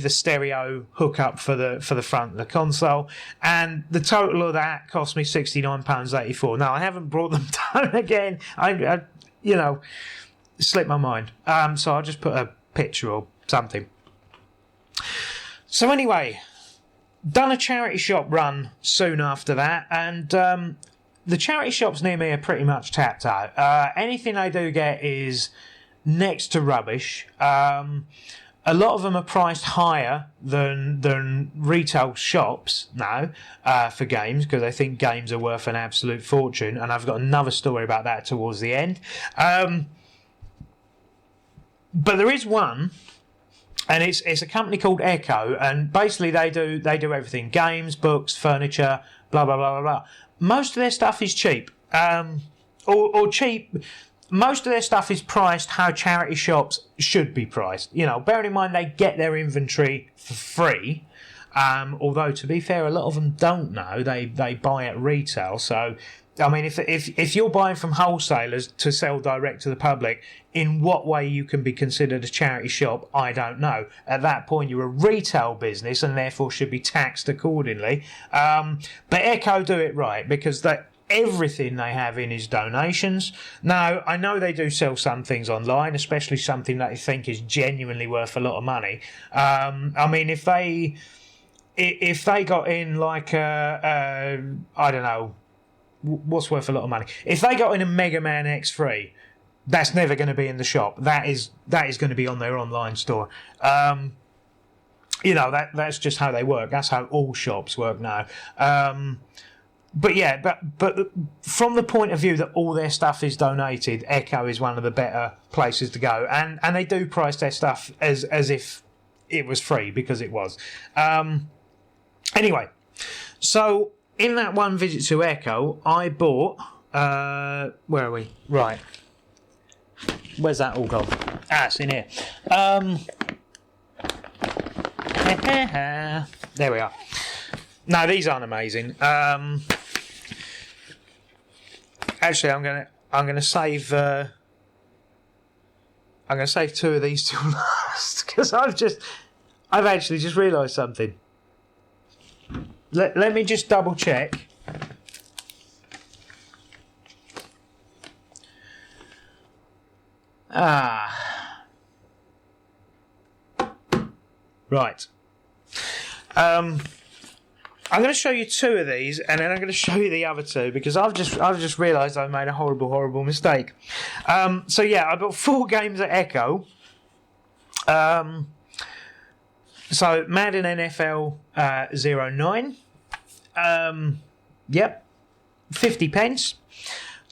stereo hookup for the front of the console. And the total of that cost me £69.84. Now I haven't brought them down again. I you know, slipped my mind. So I'll just put a picture or something. So anyway, done a charity shop run soon after that, and the charity shops near me are pretty much tapped out. Anything they do get is next to rubbish. A lot of them are priced higher than retail shops now for games, because I think games are worth an absolute fortune, and I've got another story about that towards the end. But there is one, and it's a company called Echo, and basically they do everything: games, books, furniture, blah blah blah blah blah. Most of their stuff is cheap, or cheap. Most of their stuff is priced how charity shops should be priced. You know, bearing in mind they get their inventory for free. Although to be fair, a lot of them don't know. They buy at retail. So, I mean, if you're buying from wholesalers to sell direct to the public, in what way you can be considered a charity shop, I don't know. At that point, you're a retail business and therefore should be taxed accordingly. But Echo do it right, because everything they have in is donations. Now, I know they do sell some things online, especially something that they think is genuinely worth a lot of money. I mean, if they got in like I don't know, what's worth a lot of money? If they got in a Mega Man X3, that's never going to be in the shop. That is going to be on their online store. You know, that's just how they work. That's how all shops work now. but yeah, but from the point of view that all their stuff is donated, Echo is one of the better places to go, and they do price their stuff as if it was free, because it was. Anyway, so in that one visit to Echo, I bought. Where are we? Right. Where's that all gone? It's in here. There we are. No, these aren't amazing. Actually, I'm gonna save. I'm gonna save two of these till last, because I've actually just realised something. Let me just double check. Right. I'm going to show you two of these, and then I'm going to show you the other two, because I've just realised I made a horrible mistake. So yeah, I bought 4 games at Echo. So Madden NFL 09. Yep, 50 pence.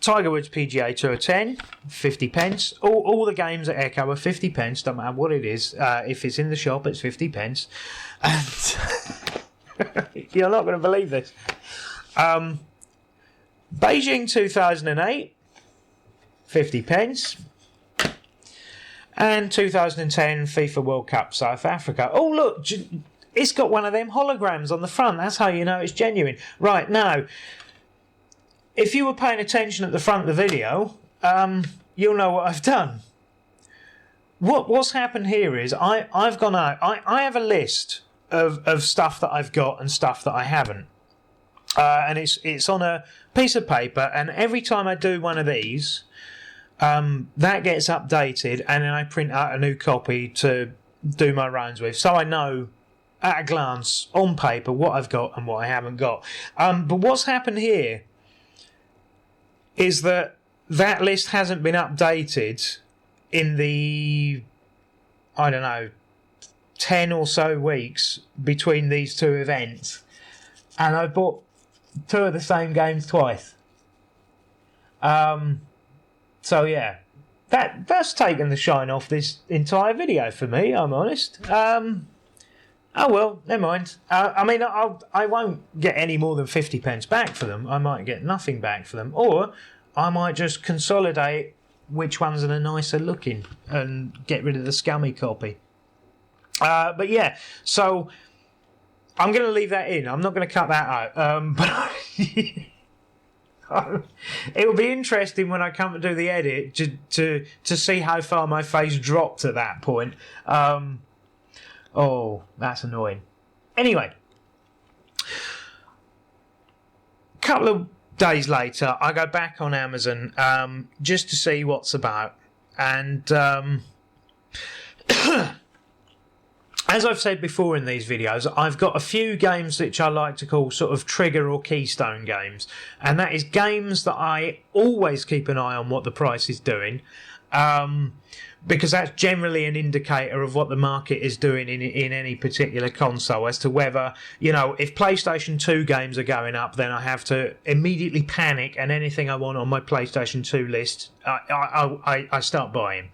Tiger Woods PGA Tour 10, 50 pence. All the games at Echo are 50 pence, don't matter what it is. If it's in the shop, it's 50 pence. And you're not going to believe this. Beijing 2008, 50 pence. And 2010 FIFA World Cup South Africa. Oh, look, it's got one of them holograms on the front. That's how you know it's genuine. Right, now, if you were paying attention at the front of the video, you'll know what I've done. What's happened here is I've gone out. I have a list of stuff that I've got and stuff that I haven't. And it's on a piece of paper, and every time I do one of these, that gets updated, and then I print out a new copy to do my rounds with, so I know at a glance on paper what I've got and what I haven't got. But what's happened here is that list hasn't been updated in the, I don't know, 10 or so weeks between these two events, and I bought 2 of the same games twice. So yeah, that's taken the shine off this entire video for me, I'm honest. Oh well, never mind. I mean, I won't get any more than 50 pence back for them. I might get nothing back for them, or I might just consolidate which ones are the nicer looking and get rid of the scummy copy. But yeah, so I'm going to leave that in. I'm not going to cut that out. But it will be interesting when I come to do the edit to see how far my face dropped at that point. Oh, that's annoying. Anyway, a couple of days later, I go back on Amazon just to see what's about. And as I've said before in these videos, I've got a few games which I like to call sort of trigger or keystone games. And that is games that I always keep an eye on what the price is doing. Because that's generally an indicator of what the market is doing in any particular console, as to whether, you know, if PlayStation 2 games are going up, then I have to immediately panic, and anything I want on my PlayStation 2 list, I start buying,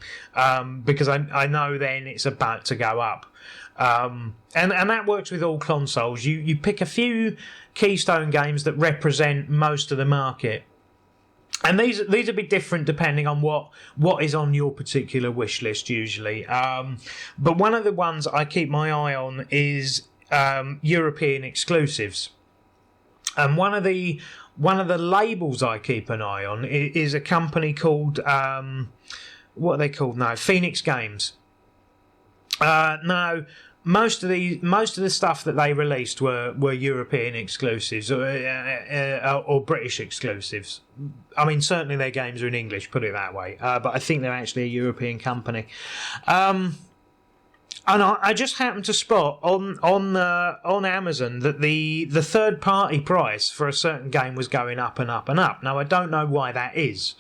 because I know then it's about to go up. And that works with all consoles. You pick a few keystone games that represent most of the market. And these will be different depending on what is on your particular wish list usually. But one of the ones I keep my eye on is European exclusives. And one of the labels I keep an eye on is a company called what are they called now? Phoenix Games. Now, most of the stuff that they released were European exclusives or British exclusives. I mean, certainly their games are in English, put it that way. But I think they're actually a European company. And I just happened to spot on Amazon that the third party price for a certain game was going up and up and up. Now I don't know why that is.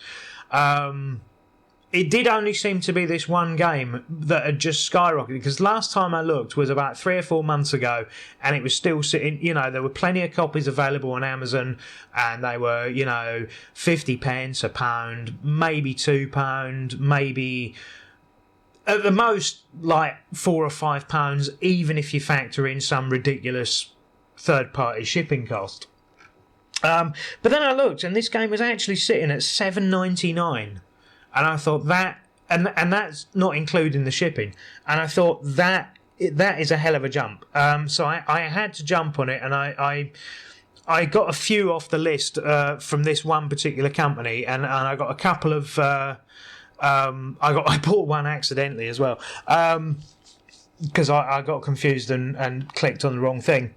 it did only seem to be this one game that had just skyrocketed, because last time I looked was about 3 or 4 months ago, and it was still sitting, there were plenty of copies available on Amazon, and they were, 50 pence, a pound, maybe £2, maybe at the most like £4 or £5, even if you factor in some ridiculous third-party shipping cost. But then I looked, and this game was actually sitting at $7.99. And I thought that, and that's not including the shipping. And I thought that is a hell of a jump. So I had to jump on it, and I got a few off the list from this one particular company, and I got a couple of. I bought one accidentally as well, because I got confused and clicked on the wrong thing.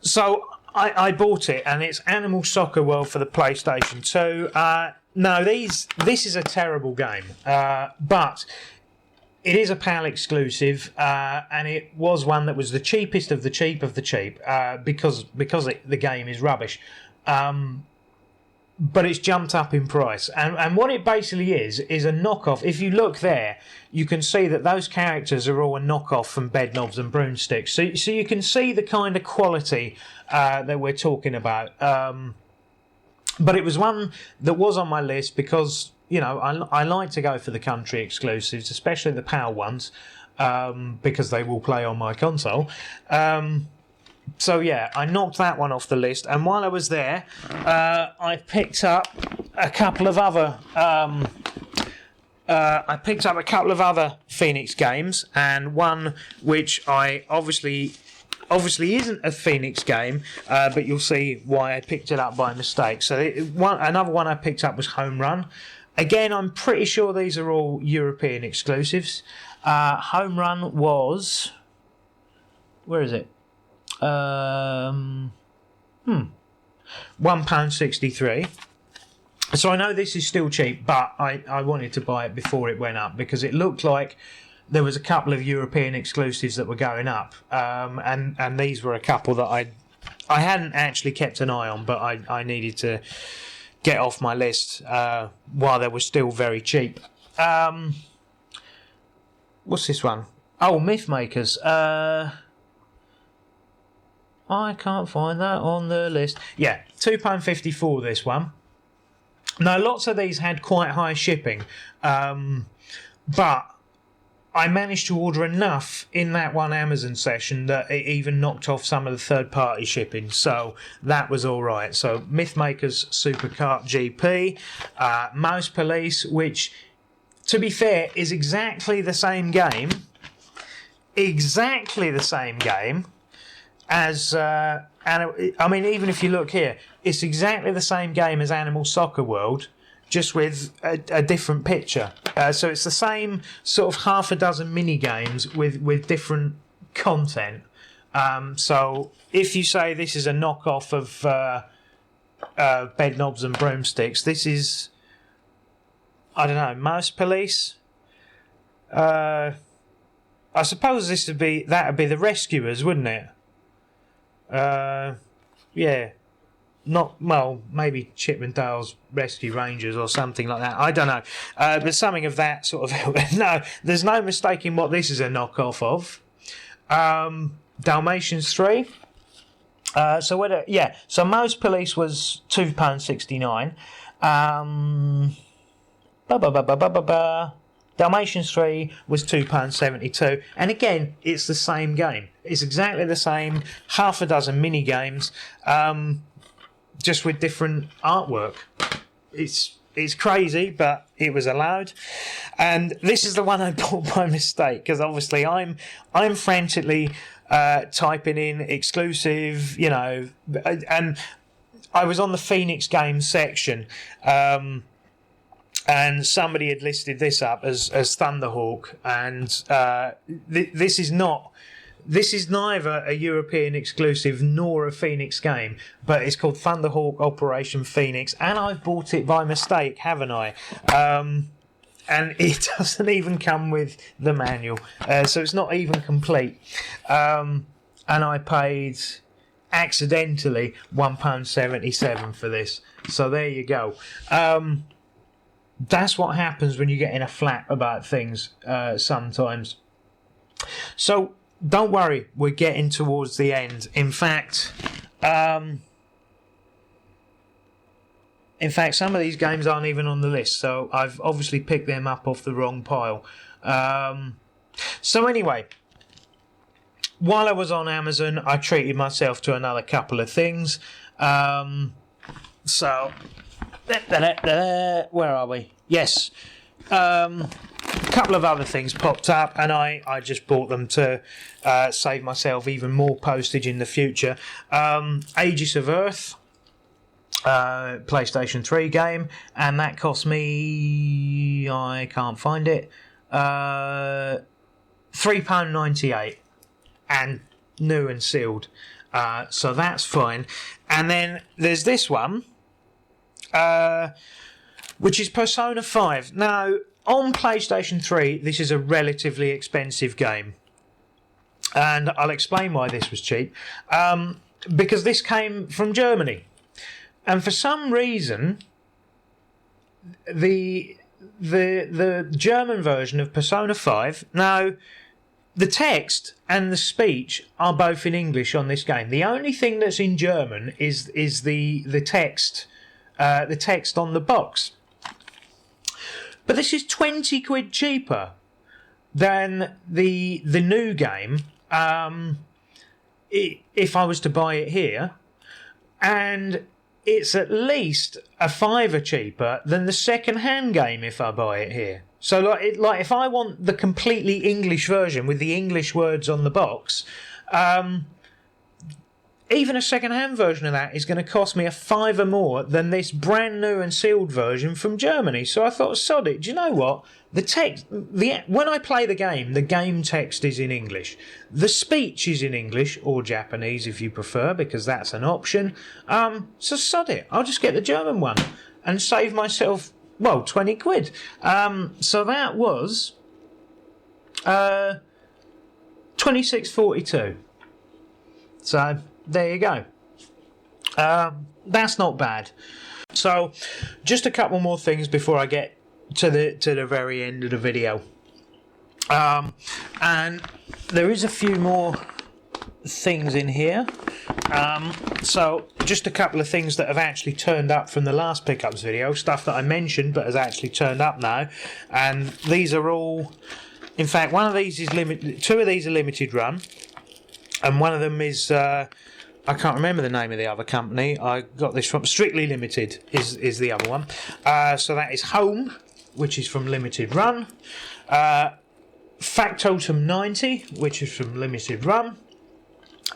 So I bought it, and it's Animal Soccer World for the PlayStation 2. No, this is a terrible game, but it is a PAL exclusive, and it was one that was the cheapest of the cheap of the cheap, because the game is rubbish. But it's jumped up in price, and what it basically is a knockoff. If you look there, you can see that those characters are all a knockoff from Bedknobs and Broomsticks. So you can see the kind of quality that we're talking about. But it was one that was on my list because, I like to go for the country exclusives, especially the PAL ones, because they will play on my console. So yeah, I knocked that one off the list. And while I was there, I picked up a couple of other. Phoenix games, and one which I obviously isn't a Phoenix game, but you'll see why I picked it up by mistake. So another one I picked up was Home Run. Again, I'm pretty sure these are all European exclusives. Home Run was... Where is it? £1.63. So I know this is still cheap, but I wanted to buy it before it went up, because it looked like there was a couple of European exclusives that were going up, and these were a couple that I hadn't actually kept an eye on, but I needed to get off my list while they were still very cheap. What's this one? Oh, Mythmakers. I can't find that on the list. Yeah, £2.54 this one. Now, lots of these had quite high shipping, but I managed to order enough in that one Amazon session that it even knocked off some of the third-party shipping, so that was all right. So, Mythmakers Super Kart GP, Mouse Police, which, to be fair, is exactly the same game. As even if you look here, it's exactly the same game as Animal Soccer World, just with a different picture. So it's the same sort of half a dozen mini games with different content. So if you say this is a knockoff of Bedknobs and Broomsticks, this is, I don't know, Mouse Police. I suppose that'd be the Rescuers, wouldn't it? Yeah, maybe Chippendale's Rescue Rangers or something like that. I don't know, but something of that sort of. No, there's no mistaking what this is a knockoff of. Dalmatians 3. So Mouse Police was £2.69. Dalmatians 3 was £2.72, and again, it's the same game. It's exactly the same, half a dozen mini games, just with different artwork. It's crazy, but it was allowed. And this is the one I bought by mistake, because obviously I'm frantically typing in exclusive, and I was on the Phoenix Games section. And somebody had listed this up as Thunderhawk, and this is neither a European exclusive nor a Phoenix game, but it's called Thunderhawk Operation Phoenix, and I've bought it by mistake, haven't I? And it doesn't even come with the manual, so it's not even complete. And I paid accidentally £1.77 for this, so there you go. That's what happens when you get in a flap about things sometimes. So don't worry, we're getting towards the end. In fact, some of these games aren't even on the list, so I've obviously picked them up off the wrong pile. So anyway, while I was on Amazon, I treated myself to another couple of things. So, where are we? Yes. A couple of other things popped up, and I just bought them to save myself even more postage in the future. Aegis of Earth, PlayStation 3 game, and that cost me, I can't find it, £3.98, and new and sealed. So that's fine. And then there's this one, which is Persona 5. Now, on PlayStation 3, this is a relatively expensive game. And I'll explain why this was cheap. Because this came from Germany. And for some reason, the German version of Persona 5... Now, the text and the speech are both in English on this game. The only thing that's in German is the text on the box. But this is 20 quid cheaper than the new game if I was to buy it here, and it's at least a £5 cheaper than the second-hand game if I buy it here. So, like if I want the completely English version with the English words on the box, even a second-hand version of that is going to cost me a £5 more than this brand new and sealed version from Germany. So I thought, sod it. Do you know what? The text, when I play the game text is in English. The speech is in English, or Japanese if you prefer, because that's an option. So sod it. I'll just get the German one and save myself, 20 quid. So that was £26.42. So there you go. That's not bad. So just a couple more things before I get to the very end of the video. And there is a few more things in here. So just a couple of things that have actually turned up from the last pickups video, stuff that I mentioned but has actually turned up now. And these are all, in fact, one of these is limited. Two of these are limited run, and one of them is I can't remember the name of the other company. I got this from Strictly Limited is the other one. So that is Home, which is from Limited Run. Factotum 90, which is from Limited Run.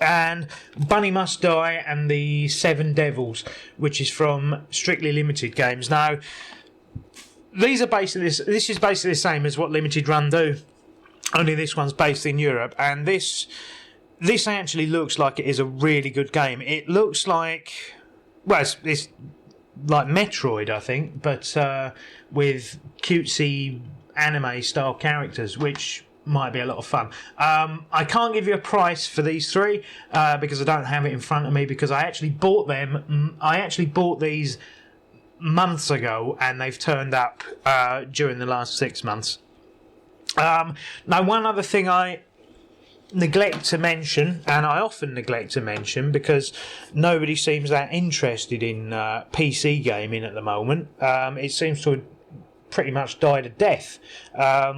And Bunny Must Die and the Seven Devils, which is from Strictly Limited Games. Now, these are basically this is basically the same as what Limited Run do, only this one's based in Europe, and this actually looks like it is a really good game. It looks like, it's like Metroid, I think, but with cutesy anime-style characters, which might be a lot of fun. I can't give you a price for these three because I don't have it in front of me, because I actually bought them. I actually bought these months ago, and they've turned up during the last 6 months. Now, one other thing I neglect to mention, and I often neglect to mention because nobody seems that interested in PC gaming at the moment. It seems to have pretty much died a death. I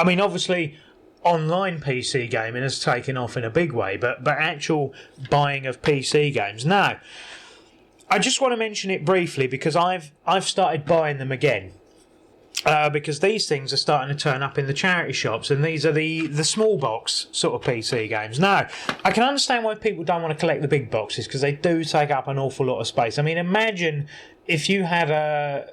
mean, obviously, online PC gaming has taken off in a big way, but actual buying of PC games. Now, I just want to mention it briefly because I've started buying them again. Because these things are starting to turn up in the charity shops, and these are the small box sort of PC games. Now, I can understand why people don't want to collect the big boxes, because they do take up an awful lot of space. I mean, imagine if you had a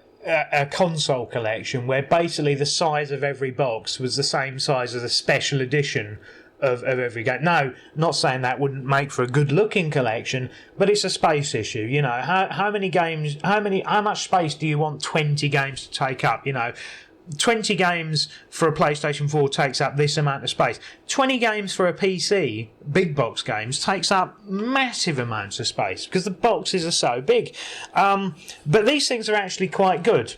console collection where basically the size of every box was the same size as a special edition of every game. No, not saying that wouldn't make for a good looking collection, but it's a space issue. You know, how much space do you want 20 games to take up? You know, 20 games for a PlayStation 4 takes up this amount of space. 20 games for a PC, big box games, takes up massive amounts of space because the boxes are so big. But these things are actually quite good.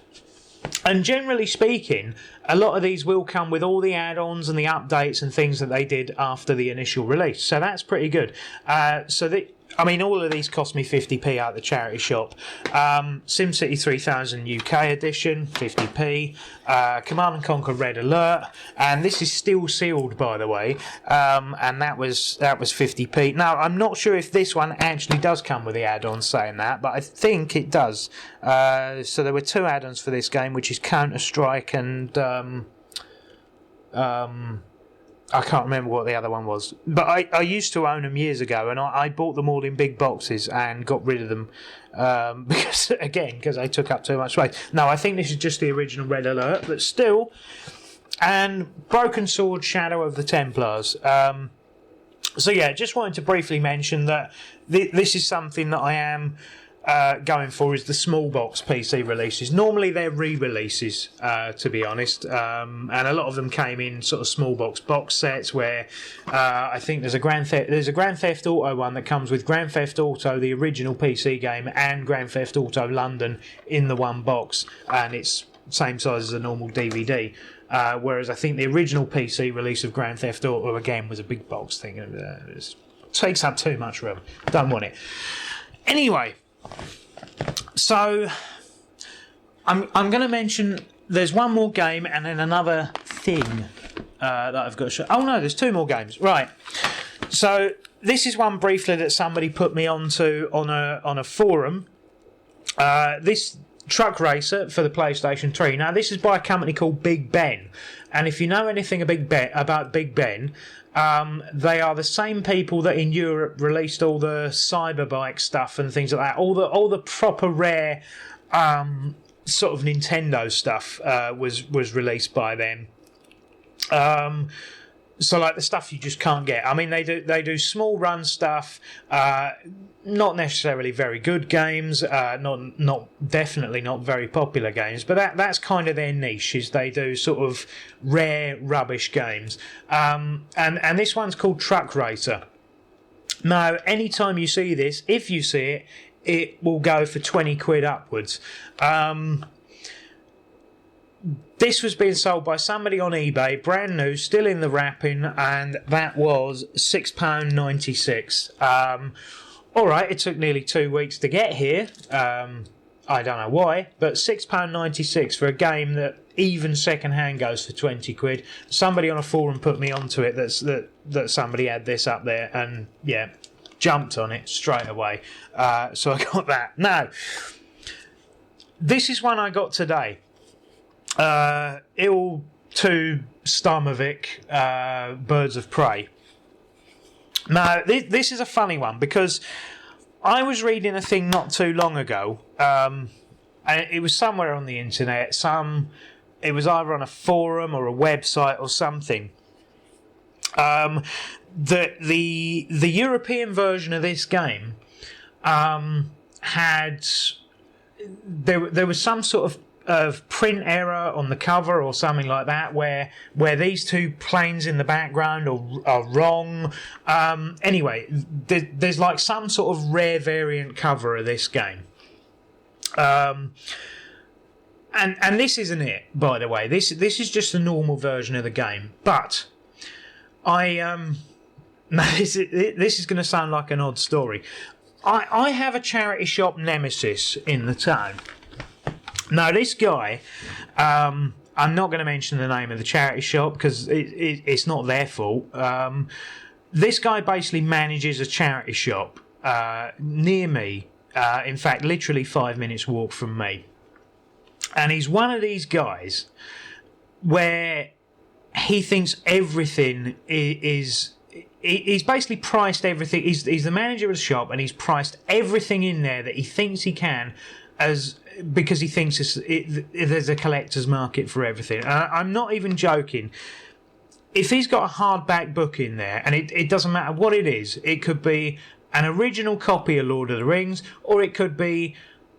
And generally speaking, a lot of these will come with all the add-ons and the updates and things that they did after the initial release. So that's pretty good. All of these cost me 50p out of the charity shop. SimCity 3000 UK edition, 50p. Command & Conquer Red Alert, and this is still sealed, by the way. And that was 50p. Now, I'm not sure if this one actually does come with the add-ons saying that, but I think it does. So there were 2 add-ons for this game, which is Counter-Strike and I can't remember what the other one was, but I used to own them years ago, and I bought them all in big boxes and got rid of them because they took up too much space. No, I think this is just the original Red Alert, but still. And Broken Sword, Shadow of the Templars. So yeah, just wanted to briefly mention that this is something that I am going for, is the small box PC releases. Normally they're re-releases, to be honest, and a lot of them came in sort of small box sets where I think there's a Grand Theft Auto one that comes with Grand Theft Auto, the original PC game, and Grand Theft Auto London in the one box, and it's same size as a normal DVD. Whereas I think the original PC release of Grand Theft Auto again was a big box thing. It takes up too much room. Don't want it. Anyway. So, I'm going to mention there's one more game and then another thing that I've got to show. Oh no, there's 2 more games. Right. So this is one briefly that somebody put me onto on a forum. This Truck Racer for the PlayStation 3. Now this is by a company called Big Ben, and if you know anything about Big Ben. They are the same people that in Europe released all the Cyberbike stuff and things like that. All the proper rare sort of Nintendo stuff was released by them. So like the stuff you just can't get. I mean, they do small run stuff, not necessarily very good games, definitely not very popular games, but that's kind of their niche, is they do sort of rare rubbish games. And this one's called Truck Racer. Now, anytime you see this, if you see it, it will go for 20 quid upwards. This was being sold by somebody on eBay, brand new, still in the wrapping, and that was £6.96. Alright, it took nearly 2 weeks to get here. I don't know why, but £6.96 for a game that even second-hand goes for 20 quid. Somebody on a forum put me onto it that somebody had this up there, and yeah, jumped on it straight away. So I got that. Now, this is one I got today. Il 2 Starmovic Birds of Prey. Now, this is a funny one because I was reading a thing not too long ago. And it was somewhere on the internet. It was either on a forum or a website or something. That the European version of this game had there was some sort of print error on the cover or something like that, where these 2 planes in the background are wrong. Anyway, there's like some sort of rare variant cover of this game. And this isn't it, by the way. This is just a normal version of the game. But this is going to sound like an odd story. I have a charity shop nemesis in the town. Now, this guy, I'm not going to mention the name of the charity shop because it's not their fault. This guy basically manages a charity shop near me. In fact, literally 5 minutes walk from me. And he's one of these guys where he thinks everything is... He's basically priced everything. He's the manager of the shop, and he's priced everything in there that he thinks he can because he thinks there's a collector's market for everything. I'm not even joking. If he's got a hardback book in there, and it doesn't matter what it is, it could be an original copy of Lord of the Rings, or it could be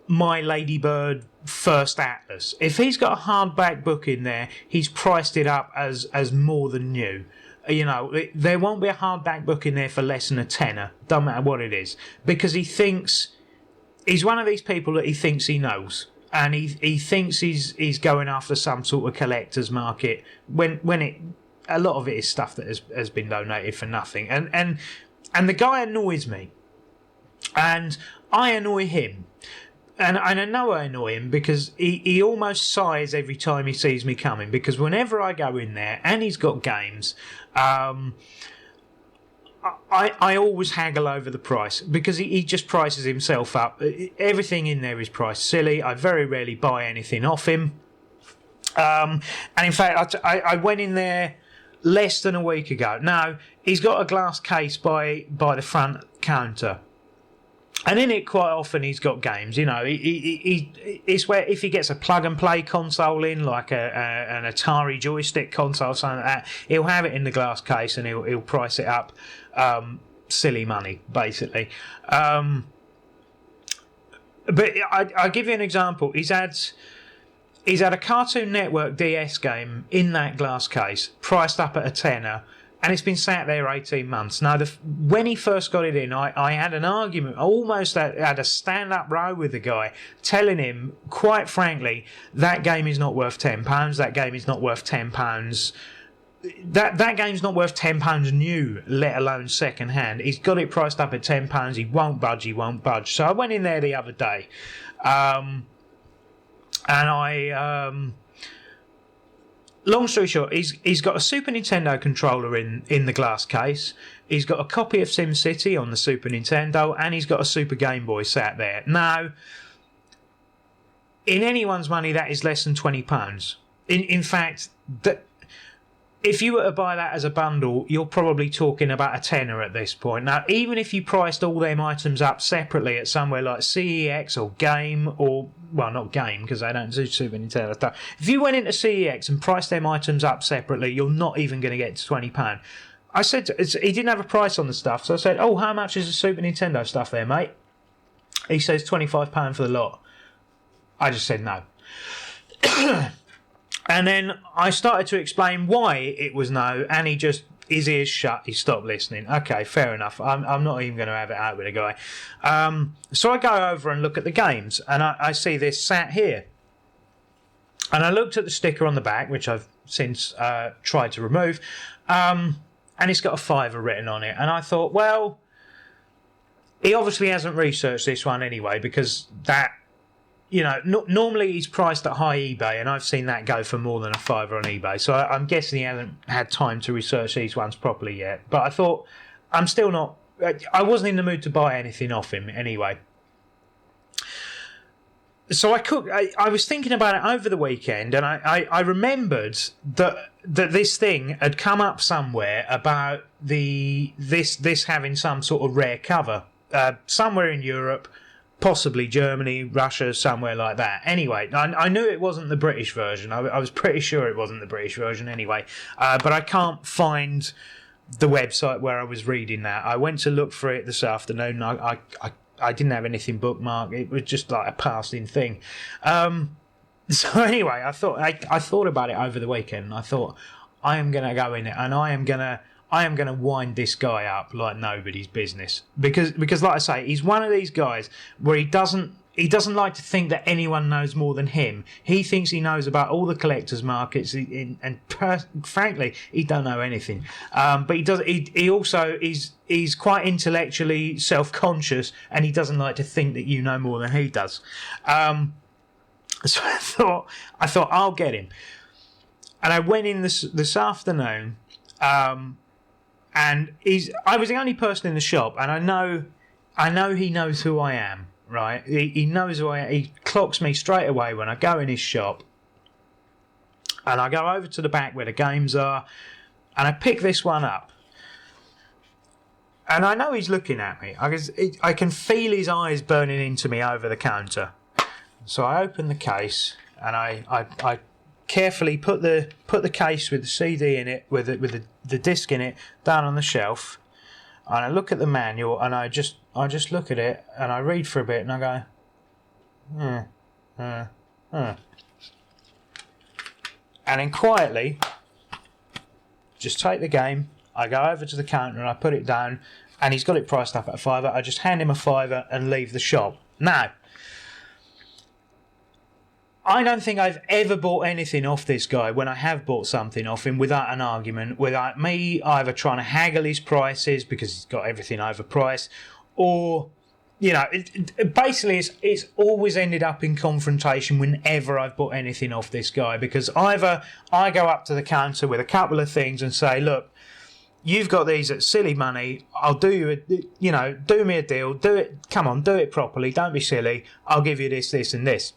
My Ladybird First Atlas. If he's got a hardback book in there, he's priced it up as more than new. You know, there won't be a hardback book in there for less than a tenner. Don't matter what it is, because he thinks he's one of these people that he thinks he knows. and he thinks he's going after some sort of collector's market when a lot of it is stuff that has been donated for nothing, and the guy annoys me, and I annoy him. And I know I annoy him because he almost sighs every time he sees me coming, because whenever I go in there and he's got games, I always haggle over the price, because he just prices himself up. Everything in there is priced silly. I very rarely buy anything off him. And in fact, I went in there less than a week ago. Now, he's got a glass case by the front counter. And in it, quite often, he's got games. You know, it's where if he gets a plug-and-play console in, like an Atari joystick console or something like that, he'll have it in the glass case and he'll price it up silly money, basically. But I'll give you an example. He's had a Cartoon Network DS game in that glass case, priced up at a tenner, and it's been sat there 18 months. Now, when he first got it in, I had an argument, almost had a stand-up row with the guy, telling him, quite frankly, that game is not worth £10. That game is not worth £10. That game's not worth £10 new, let alone second hand. He's got it priced up at £10. He won't budge. So I went in there the other day, and long story short, he's got a Super Nintendo controller in the glass case. He's got a copy of SimCity on the Super Nintendo, and he's got a Super Game Boy sat there. Now, in anyone's money, that is less than £20. In fact, if you were to buy that as a bundle, you're probably talking about a tenner at this point. Now, even if you priced all them items up separately at somewhere like CEX or Game, or, well, not Game, because they don't do Super Nintendo stuff. If you went into CEX and priced them items up separately, you're not even going to get to £20. I said, he didn't have a price on the stuff, so I said, oh, how much is the Super Nintendo stuff there, mate? He says £25 for the lot. I just said no. And then I started to explain why it was no, and his ears shut, he stopped listening. Okay, fair enough. I'm not even going to have it out with a guy. So I go over and look at the games, and I see this sat here. And I looked at the sticker on the back, which I've since tried to remove, and it's got a £5 written on it. And I thought, well, he obviously hasn't researched this one anyway, because that, you know, normally he's priced at high eBay, and I've seen that go for more than a £5 on eBay. So I'm guessing he hasn't had time to research these ones properly yet. But I thought, I wasn't in the mood to buy anything off him anyway. So I was thinking about it over the weekend, and I remembered that this thing had come up somewhere about this having some sort of rare cover somewhere in Europe. Possibly Germany, Russia, somewhere like that. Anyway, I knew it wasn't the British version. I was pretty sure it wasn't the British version anyway. But I can't find the website where I was reading that. I went to look for it this afternoon. I didn't have anything bookmarked. It was just like a passing thing. So anyway, I thought about it over the weekend. And I thought, I am going to go in it, and I am going to wind this guy up like nobody's business, because like I say, he's one of these guys where he doesn't like to think that anyone knows more than him. He thinks he knows about all the collectors' markets, frankly, he don't know anything. But he does. He also he's quite intellectually self-conscious, and he doesn't like to think that you know more than he does. So I thought I'll get him, and I went in this afternoon. And I was the only person in the shop, and I know he knows who I am, right? He knows who I am. He clocks me straight away when I go in his shop, and I go over to the back where the games are, and I pick this one up, and I know he's looking at me. I can feel his eyes burning into me over the counter. So I open the case, and I carefully put the case with the CD in it, with the disc in it, down on the shelf, and I look at the manual, and I just look at it, and I read for a bit, and I go, and then quietly just take the game. I go over to the counter and I put it down, and he's got it priced up at £5. I just hand him a £5 and leave the shop. Now, I don't think I've ever bought anything off this guy when I have bought something off him without an argument, without me either trying to haggle his prices because he's got everything overpriced, or, you know, basically it's always ended up in confrontation whenever I've bought anything off this guy, because either I go up to the counter with a couple of things and say, look, you've got these at silly money, I'll do you, do me a deal, do it, come on, do it properly, don't be silly, I'll give you this, this and this.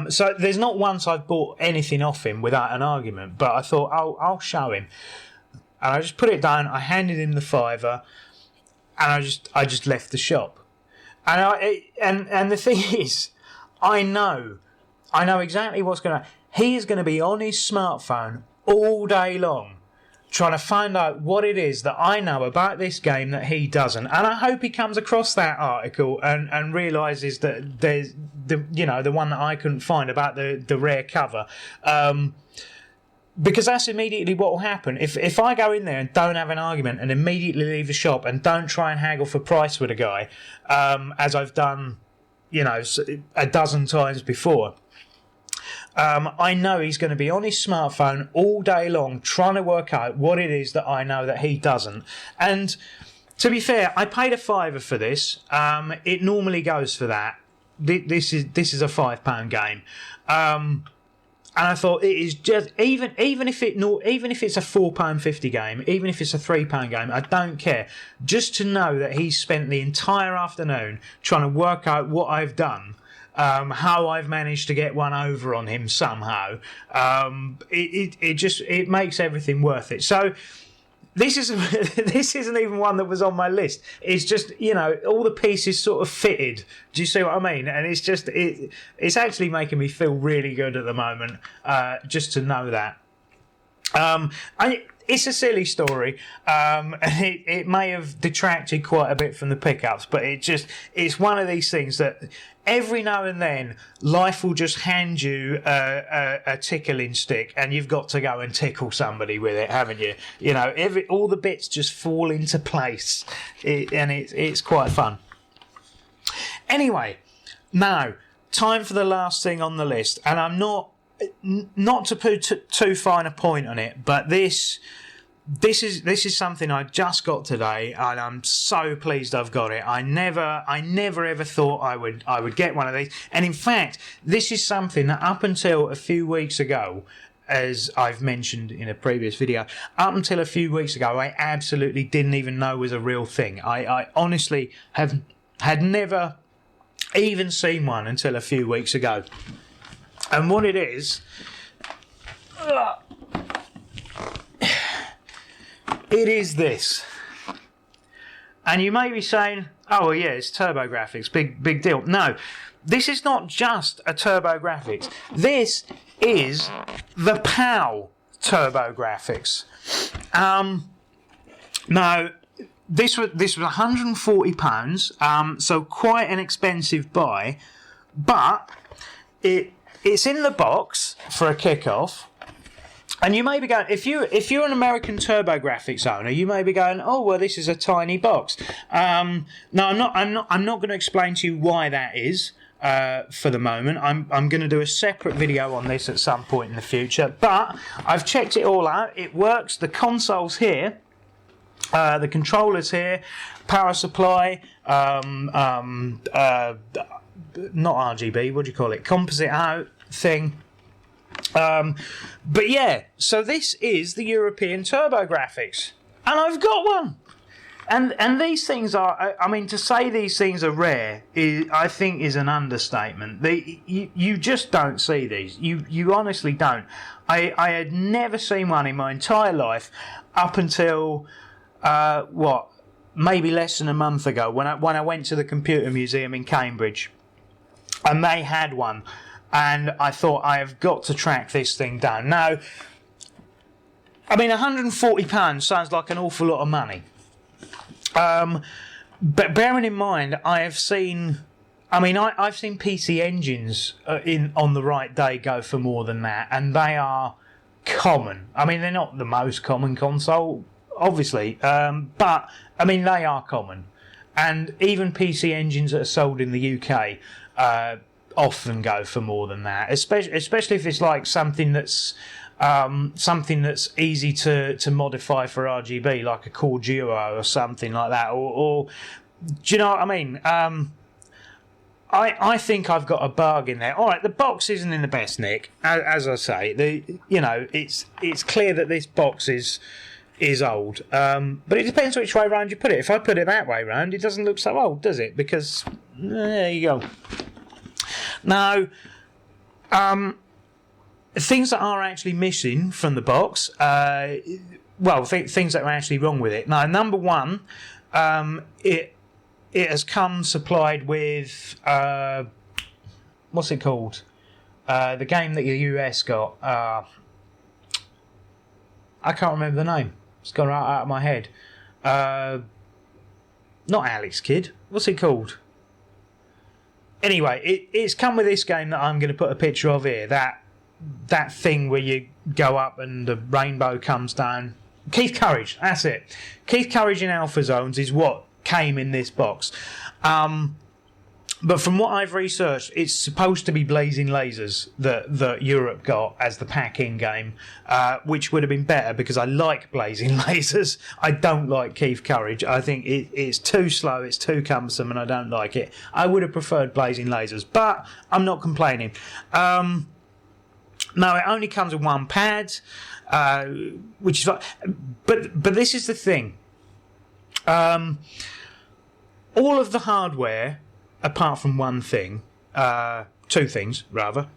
So there's not once I've bought anything off him without an argument, but I thought I'll show him, and I just put it down. I handed him the £5, and I just left the shop. And the thing is, I know exactly what's going to. He is going to be on his smartphone all day long, trying to find out what it is that I know about this game that he doesn't. And I hope he comes across that article and realises that there's the one that I couldn't find about the rare cover. Because that's immediately what will happen. If I go in there and don't have an argument and immediately leave the shop and don't try and haggle for price with a guy, as I've done, a dozen times before, I know he's going to be on his smartphone all day long trying to work out what it is that I know that he doesn't. And to be fair, I paid a £5 for this. It normally goes for that. This is a £5 game. And I thought it is just even if it's a £4.50 game, even if it's a £3 game, I don't care. Just to know that he's spent the entire afternoon trying to work out what I've done, how I've managed to get one over on him somehow. It makes everything worth it. So this isn't even one that was on my list. It's just, all the pieces sort of fitted. Do you see what I mean? And it's just it's actually making me feel really good at the moment, just to know that. It's a silly story, and it may have detracted quite a bit from the pickups, but it's one of these things that every now and then life will just hand you a tickling stick, and you've got to go and tickle somebody with it, haven't you? All the bits just fall into place, and it's quite fun. Anyway, now time for the last thing on the list, and I'm not to put too fine a point on it, but this is something I just got today, and I'm so pleased I've got it. I never ever thought I would get one of these, and in fact, this is something that up until a few weeks ago, as I've mentioned in a previous video, up until a few weeks ago, I absolutely didn't even know was a real thing. I honestly had never even seen one until a few weeks ago. And what it is, it is this. And you may be saying, oh, well, yeah, it's TurboGrafx, big deal. No, this is not just a TurboGrafx. This is the PAL TurboGrafx. Now, this was £140, so quite an expensive buy, but it's in the box for a kick-off. And you may be going, if you're an American TurboGrafx owner, you may be going, oh, well, this is a tiny box. No, I'm not going to explain to you why that is for the moment. I'm going to do a separate video on this at some point in the future. But I've checked it all out. It works. The console's here. The controller's here. Power supply. Not RGB. What do you call it? Composite out thing. But yeah, so this is the European TurboGrafx, and I've got one. And these things are, I mean, to say these things are rare, I think is an understatement. You just don't see these. You honestly don't. I had never seen one in my entire life up until, maybe less than a month ago when I went to the Computer Museum in Cambridge, and they had one. And I thought, I have got to track this thing down. Now, I mean, £140 sounds like an awful lot of money. But bearing in mind, I've seen PC Engines on the right day go for more than that, and they are common. I mean, they're not the most common console, obviously, but I mean, they are common. And even PC Engines that are sold in the UK often go for more than that, especially if it's like something that's easy to modify for RGB, like a Core Duo or something like that. Or do you know what I mean? I think I've got a bargain there. All right, the box isn't in the best nick, as I say. It's clear that this box is old, but it depends which way round you put it. If I put it that way round, it doesn't look so old, does it? Because there you go. Now, things that are actually missing from the box, things that are actually wrong with it. Now, number one, it has come supplied with what's it called? The game that the US got. I can't remember the name. It's gone right out of my head. Not Alex Kidd. What's it called? Anyway, it's come with this game that I'm going to put a picture of here. That thing where you go up and the rainbow comes down. Keith Courage, that's it. Keith Courage in Alpha Zones is what came in this box. But from what I've researched, it's supposed to be Blazing Lasers that Europe got as the pack-in game, which would have been better because I like Blazing Lasers. I don't like Keith Courage. I think it's too slow, it's too cumbersome, and I don't like it. I would have preferred Blazing Lasers, but I'm not complaining. No, it only comes with one pad, which is... But this is the thing. All of the hardware, apart from one thing, two things rather,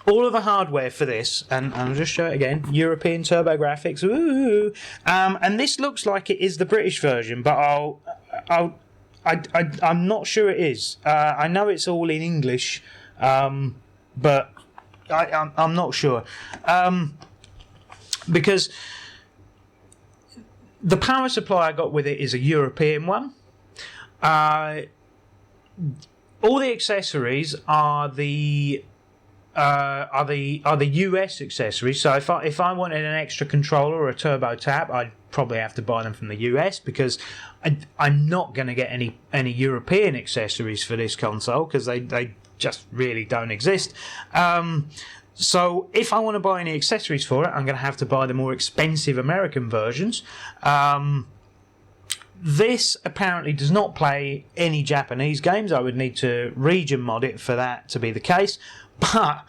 all of the hardware for this, and I'll just show it again, European TurboGrafx, ooh, and this looks like it is the British version, but I'm not sure it is. I know it's all in English, but I'm not sure, because the power supply I got with it is a European one. All the accessories are the US accessories. So if I wanted an extra controller or a turbo tap, I'd probably have to buy them from the US because I'm not going to get any European accessories for this console because they just really don't exist. So if I want to buy any accessories for it, I'm going to have to buy the more expensive American versions. This apparently does not play any Japanese games. I would need to region mod it for that to be the case. But,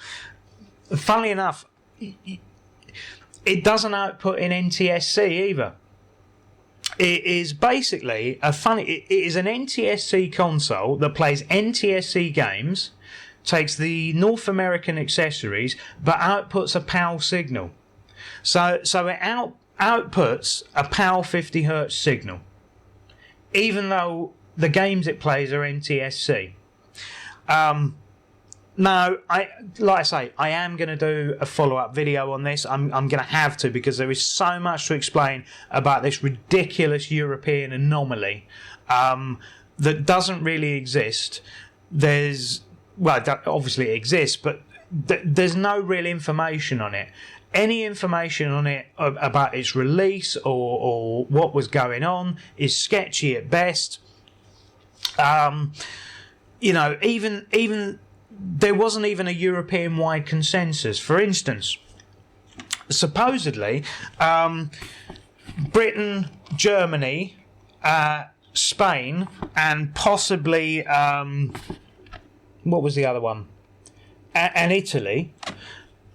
funnily enough, it doesn't output in NTSC either. It is basically it is an NTSC console that plays NTSC games, takes the North American accessories, but outputs a PAL signal. So it outputs a PAL 50 Hz signal, even though the games it plays are NTSC. Now, I am going to do a follow-up video on this. I'm going to have to because there is so much to explain about this ridiculous European anomaly that doesn't really exist. Obviously it exists, but there's no real information on it. Any information on it about its release or what was going on is sketchy at best. Even there wasn't even a European-wide consensus. For instance, supposedly, Britain, Germany, Spain, and possibly what was the other one? And Italy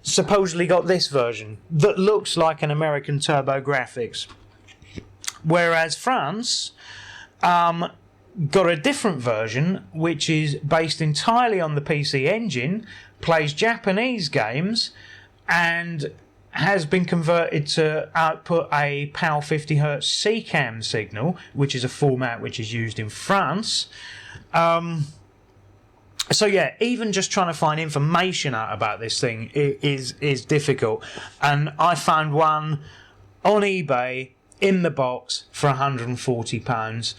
supposedly got this version that looks like an American TurboGrafx, whereas France got a different version which is based entirely on the PC Engine, plays Japanese games, and has been converted to output a PAL 50 Hz CCAM signal, which is a format which is used in France. So yeah, even just trying to find information out about this thing is difficult. And I found one on eBay in the box for £140,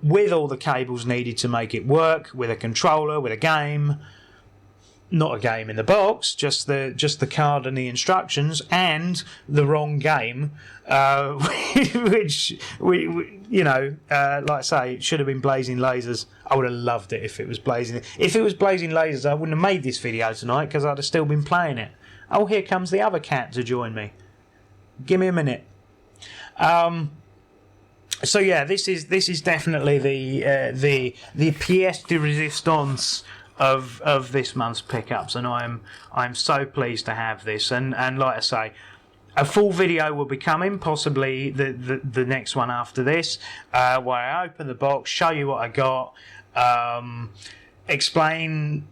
with all the cables needed to make it work, with a controller, with a game. not a game in the box, just the card and the instructions, and the wrong game, which you know, like I say, it should have been Blazing Lasers. I would have loved it if it was Blazing. If it was Blazing Lasers, I wouldn't have made this video tonight because I'd have still been playing it. Oh, here comes the other cat to join me. Give me a minute. So yeah, this is definitely the pièce de résistance of this month's pickups, and I'm so pleased to have this. And like I say, a full video will be coming, possibly the next one after this, where I open the box, show you what I got, explain.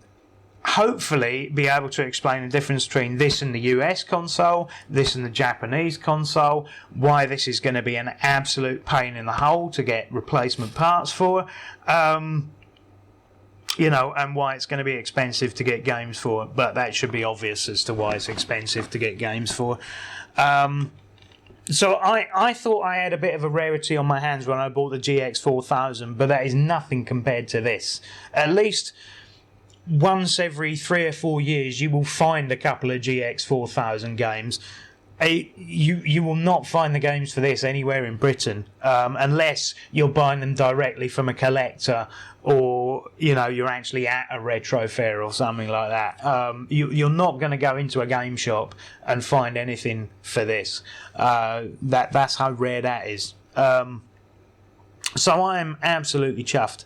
Hopefully be able to explain the difference between this and the US console, this and the Japanese console, why this is going to be an absolute pain in the hole to get replacement parts for, you know, and why it's going to be expensive to get games for, but that should be obvious as to why it's expensive to get games for. So I thought I had a bit of a rarity on my hands when I bought the GX 4000, but that is nothing compared to this. At least once every 3 or 4 years you will find a couple of GX 4000 games. You will not find the games for this anywhere in Britain, unless you're buying them directly from a collector, or you know, you're actually at a retro fair or something like that. You're not going to go into a game shop and find anything for this. That's how rare that is. So I am absolutely chuffed.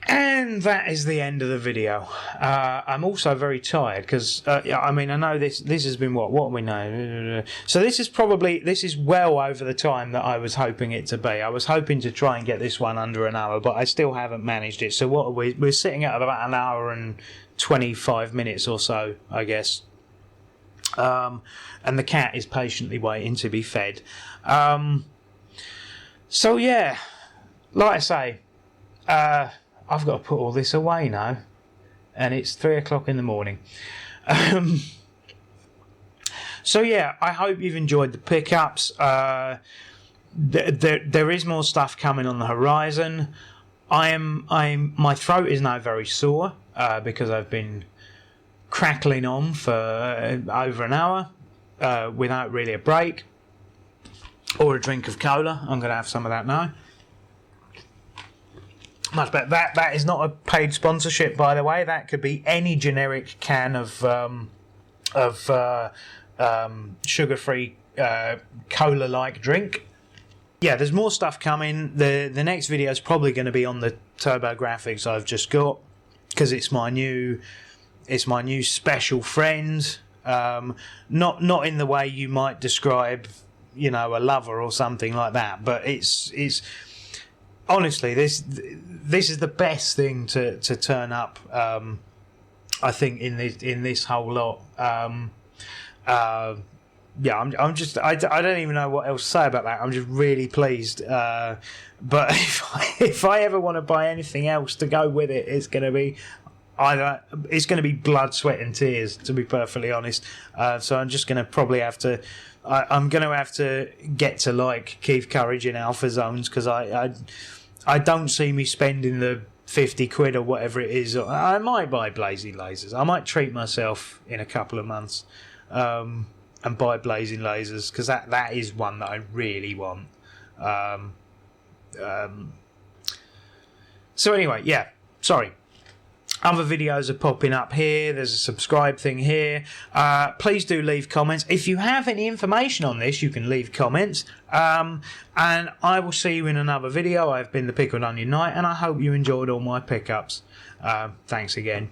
And that is the end of the video. I'm also very tired because I mean, I know this has been what we know. So this is well over the time that I was hoping it to be. I was hoping to try and get this one under an hour, but I still haven't managed it. So what are we're sitting at about an hour and 25 minutes or so, I guess. And the cat is patiently waiting to be fed. So yeah, like I say, I've got to put all this away now, and it's 3 o'clock in the morning. So yeah, I hope you've enjoyed the pickups. There is more stuff coming on the horizon. My throat is now very sore because I've been crackling on for over an hour without really a break or a drink of cola. I'm going to have some of that now. Much better. That is not a paid sponsorship, by the way. That could be any generic can of sugar-free cola-like drink. Yeah, there's more stuff coming. The next video is probably going to be on the TurboGrafx I've just got, because it's my new special friend. Not in the way you might describe, you know, a lover or something like that, but it's honestly, this is the best thing to turn up. I think in this whole lot. Yeah, I'm just I don't even know what else to say about that. I'm just really pleased. But if I ever want to buy anything else to go with it, it's going to be blood, sweat, and tears. To be perfectly honest, so I'm just going to probably have to. I'm going to have to get to like Keith Courage in Alpha Zones, because I don't see me spending the 50 quid or whatever it is. I might buy Blazing Lasers. I might treat myself in a couple of months and buy Blazing Lasers, because that is one that I really want. So anyway, yeah, sorry. Other videos are popping up here. There's a subscribe thing here. Please do leave comments. If you have any information on this, you can leave comments. And I will see you in another video. I've been the Pickled Onion Knight, and I hope you enjoyed all my pickups. Thanks again.